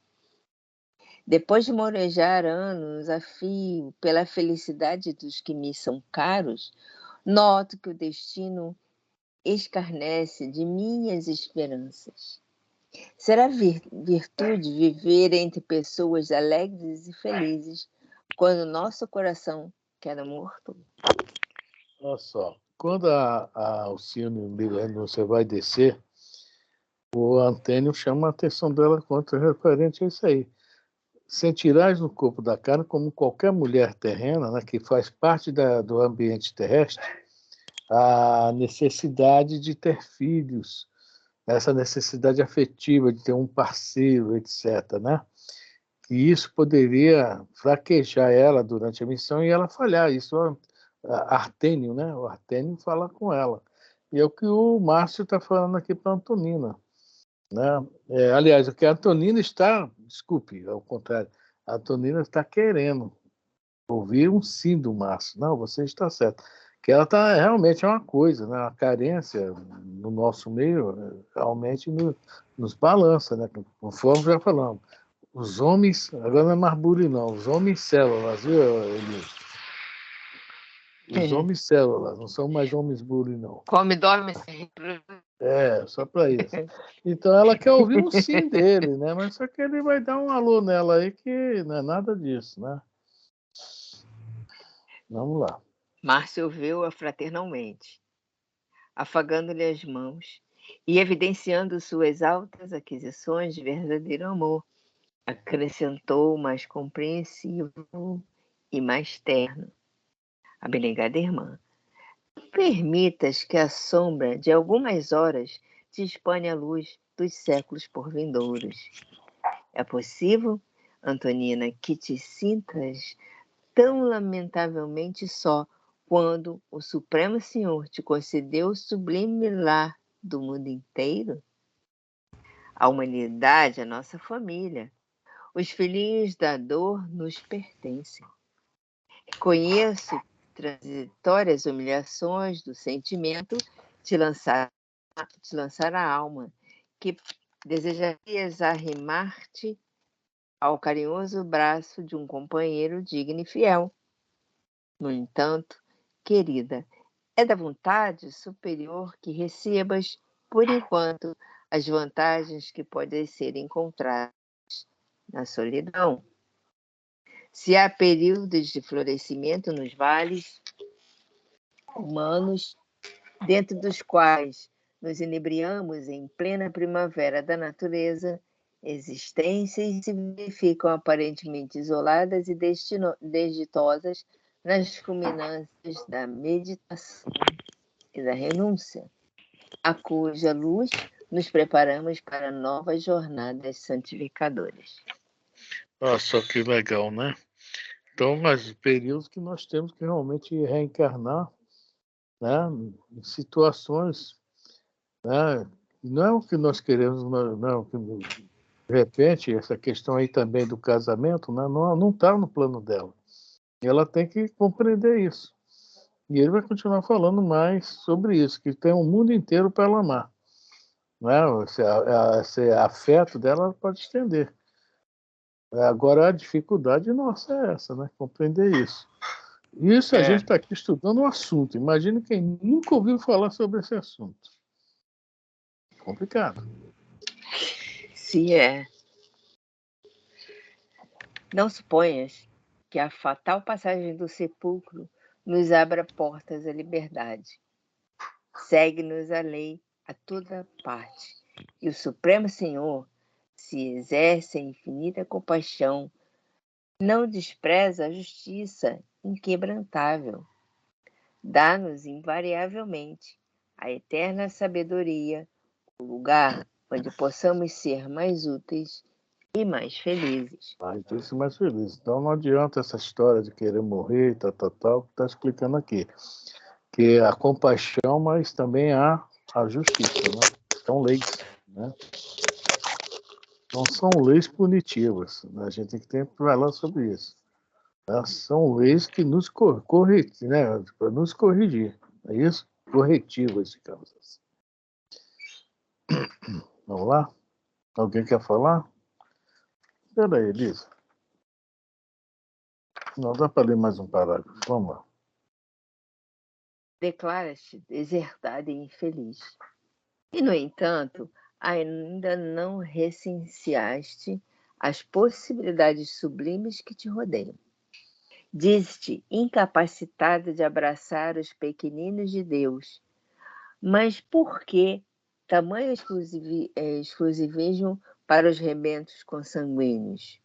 Depois de morejar anos a fio pela felicidade dos que me são caros, noto que o destino escarnece de minhas esperanças. Será virtude viver entre pessoas alegres e felizes quando nosso coração queda morto? Olha só. Quando a Alcione você vai descer, o Antênio chama a atenção dela quanto referente a isso aí. Sentirás no corpo da carne, como qualquer mulher terrena, né, que faz parte do ambiente terrestre, a necessidade de ter filhos, essa necessidade afetiva de ter um parceiro, etc., né? E isso poderia fraquejar ela durante a missão e ela falhar. Isso Artênio, né? O Artênio fala com ela. E é o que o Márcio está falando aqui para a Antonina. Né? Aliás, o que a Antonina está, desculpe, ao contrário, a Antonina está querendo ouvir um sim do Márcio. Não, você está certo. Que ela está realmente é uma coisa, né? A carência no nosso meio realmente nos balança, né? Conforme já falamos. Os homens, agora não é mais bullying, não, os homens células, viu, Elias? Os homens células, não são mais homens bullying, não. Come, dorme, só para isso. Então ela quer ouvir um sim dele, né? Mas só que ele vai dar um alô nela aí que não é nada disso, né? Vamos lá. Márcio ouviu-a fraternalmente, afagando-lhe as mãos e evidenciando suas altas aquisições de verdadeiro amor. Acrescentou mais compreensivo e mais terno. Abnegada irmã, permitas que a sombra de algumas horas te espane a luz dos séculos por vindouros. É possível, Antonina, que te sintas tão lamentavelmente só quando o Supremo Senhor te concedeu o sublime lar do mundo inteiro? A humanidade é nossa família. Os filhinhos da dor nos pertencem. Conheço transitórias humilhações do sentimento te lançar a alma, que desejarias arrimar-te ao carinhoso braço de um companheiro digno e fiel. No entanto, querida, é da vontade superior que recebas, por enquanto, as vantagens que podem ser encontradas na solidão. Se há períodos de florescimento nos vales humanos, dentro dos quais nos inebriamos em plena primavera da natureza, existências se verificam aparentemente isoladas e desditosas nas culminâncias da meditação e da renúncia, a cuja luz nos preparamos para novas jornadas santificadoras. Nossa, que legal, né? Então, mas períodos que nós temos que realmente reencarnar, né, em situações né? Não é o que nós queremos, não, de repente, essa questão aí também do casamento, né, não está no plano dela. E ela tem que compreender isso. E ele vai continuar falando mais sobre isso, que tem um mundo inteiro para ela amar. Né? Esse afeto dela ela pode estender. Agora, a dificuldade nossa é essa, né? Compreender isso. Isso a gente está aqui estudando um assunto. Imagine quem nunca ouviu falar sobre esse assunto. Complicado. Se é. Não suponhas que a fatal passagem do sepulcro nos abra portas à liberdade. Segue-nos a lei a toda parte, e o Supremo Senhor, se exerce a infinita compaixão, não despreza a justiça inquebrantável. Dá-nos invariavelmente a eterna sabedoria, o lugar onde possamos ser mais úteis e mais felizes. Então, isso é mais feliz. Então, não adianta essa história de querer morrer, tal, que está explicando aqui. Que a compaixão, mas também há a justiça, né? São leis, né? Não são leis punitivas, né? A gente tem que falar sobre isso. Né? São leis que nos corrigem, né? Para nos corrigir, é isso? Corretivas, digamos assim. Vamos lá? Alguém quer falar? Espera aí, Elisa. Não dá para ler mais um parágrafo. Vamos lá. Declara-te desertada e infeliz. E, no entanto, ainda não recenseaste as possibilidades sublimes que te rodeiam. Diz-te incapacitada de abraçar os pequeninos de Deus. Mas por que tamanho exclusivismo para os rebentos consanguíneos?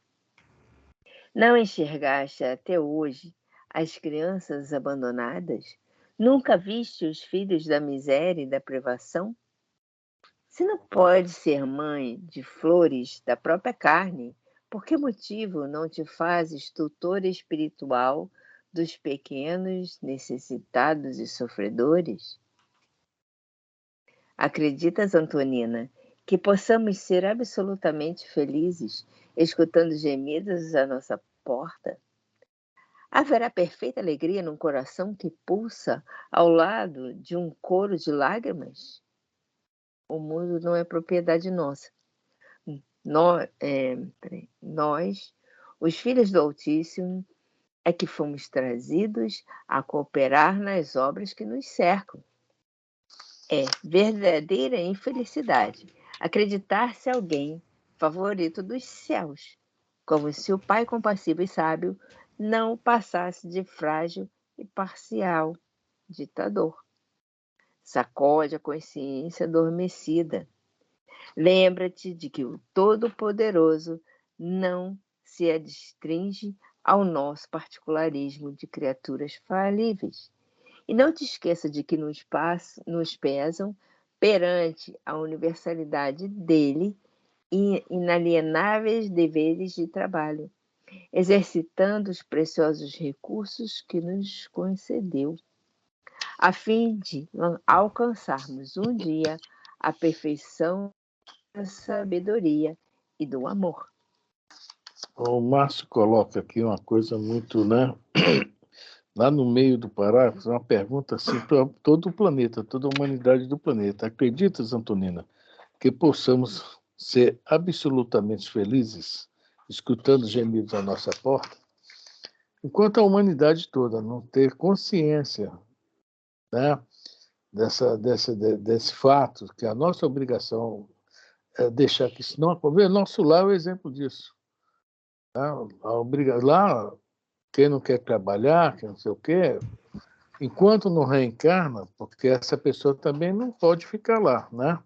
Não enxergaste até hoje as crianças abandonadas? Nunca viste os filhos da miséria e da privação? Se não pode ser mãe de flores da própria carne, por que motivo não te fazes tutora espiritual dos pequenos, necessitados e sofredores? Acreditas, Antonina, que possamos ser absolutamente felizes escutando gemidos à nossa porta? Haverá perfeita alegria num coração que pulsa ao lado de um coro de lágrimas? O mundo não é propriedade nossa. Nós, os filhos do Altíssimo, é que fomos trazidos a cooperar nas obras que nos cercam. É verdadeira infelicidade acreditar-se alguém favorito dos céus, como se o Pai compassivo e sábio não passasse de frágil e parcial ditador. Sacode a consciência adormecida. Lembra-te de que o Todo-Poderoso não se adstringe ao nosso particularismo de criaturas falíveis. E não te esqueça de que nos pesam perante a universalidade dele inalienáveis deveres de trabalho, exercitando os preciosos recursos que nos concedeu, a fim de alcançarmos um dia a perfeição da sabedoria e do amor. O Márcio coloca aqui uma coisa muito, né? Lá no meio do parágrafo, uma pergunta assim para todo o planeta, toda a humanidade do planeta. Acreditas, Antonina, que possamos ser absolutamente felizes escutando gemidos à nossa porta? Enquanto a humanidade toda não ter consciência, né, desse fato, que a nossa obrigação é deixar que isso não aconteça. Nosso lar é o exemplo disso. Né? Lá, quem não quer trabalhar, quem não sei o quê, enquanto não reencarna, porque essa pessoa também não pode ficar lá, né?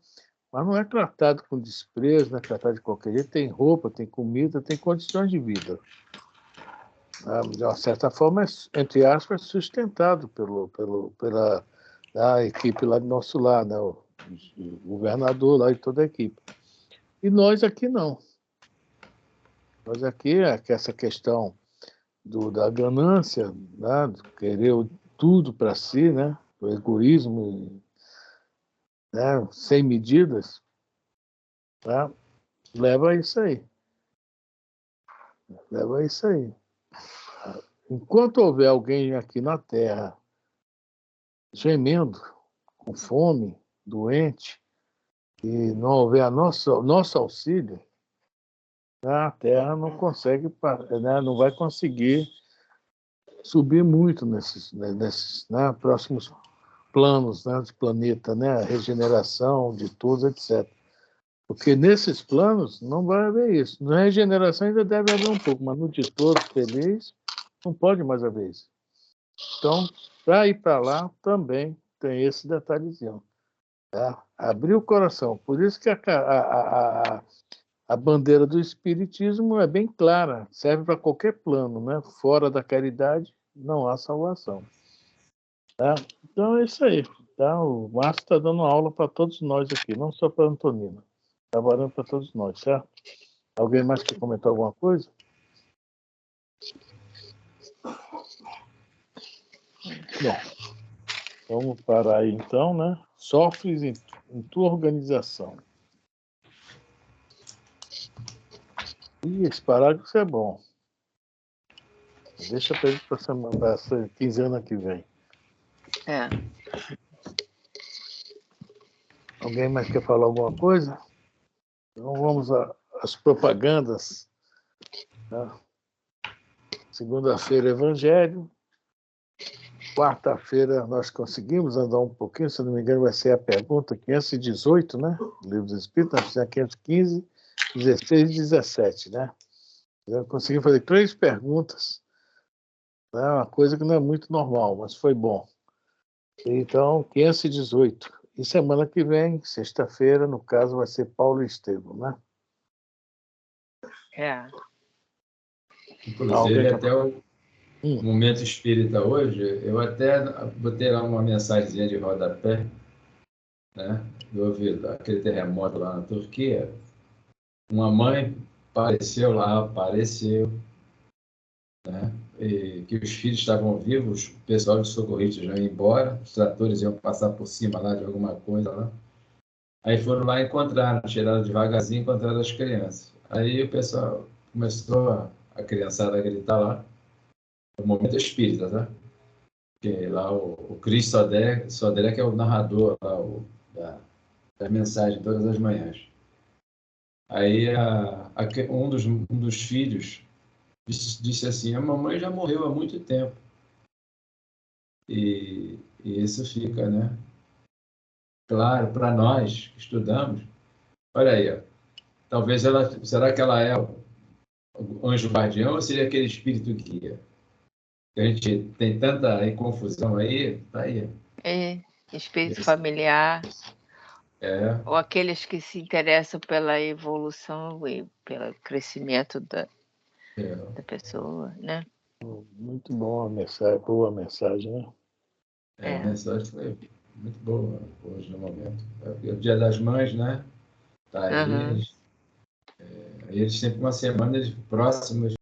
Mas não é tratado com desprezo, não é tratado de qualquer jeito, tem roupa, tem comida, tem condições de vida. De uma certa forma, entre aspas, sustentado pela a equipe lá do nosso lar, né? O governador lá e toda a equipe. E nós aqui não. Nós aqui, essa questão da ganância, né? De querer tudo para si, né? O egoísmo, né, sem medidas, tá? Leva a isso aí. Leva a isso aí. Enquanto houver alguém aqui na Terra gemendo, com fome, doente, e não houver nosso auxílio, a Terra não consegue, né, não vai conseguir subir muito nesses né, próximos planos, né, de planeta, né, a regeneração de tudo, etc. Porque nesses planos não vai haver isso. Na regeneração ainda deve haver um pouco, mas no de todos feliz não pode mais haver isso. Então, para ir para lá também tem esse detalhezinho. Tá? Abrir o coração. Por isso que a bandeira do Espiritismo é bem clara, serve para qualquer plano, né? Fora da caridade não há salvação. Tá? Então é isso aí. Tá? O Márcio está dando aula para todos nós aqui, não só para a Antonina. Trabalhando para todos nós, certo? Alguém mais quer comentar alguma coisa? Bom, vamos parar aí então, né? Sofres em tua organização. Esse parágrafo é bom. Deixa para ele para essa quinzena que vem. É. Alguém mais quer falar alguma coisa? Então vamos às propagandas. Tá? Segunda-feira, Evangelho. Quarta-feira nós conseguimos andar um pouquinho, se não me engano, vai ser a pergunta 518, né? Livro dos Espíritos, nós temos 515, 16 e 17, né? Eu consegui fazer 3 perguntas. É uma coisa que não é muito normal, mas foi bom. Então, 518. E semana que vem, sexta-feira, no caso, vai ser Paulo e Estevão, né? É. Inclusive, até o Momento Espírita hoje, eu até botei lá uma mensagenzinha de rodapé, né? Eu ouvi aquele terremoto lá na Turquia. Uma mãe apareceu, né? E que os filhos estavam vivos, o pessoal dos socorristas já ia embora, os tratores iam passar por cima lá de alguma coisa lá. Aí foram lá e encontraram, tiraram devagarzinho e encontraram as crianças. Aí o pessoal começou, a criançada a gritar lá, o Momento Espírita, tá? Que lá o Cris Sodré, que é o narrador lá, da mensagem todas as manhãs. Aí um dos filhos disse assim, a mamãe já morreu há muito tempo. E isso fica, né? Claro, para nós que estudamos, olha aí, ó, talvez será que ela é o anjo guardião ou seria aquele espírito guia? A gente tem tanta confusão aí, tá aí. É, espírito familiar, ou aqueles que se interessam pela evolução e pelo crescimento da pessoa, né? Muito bom a mensagem, boa mensagem, né? A mensagem foi muito boa hoje no momento. É o Dia das Mães, né? Tá aí, eles sempre uma semana próximos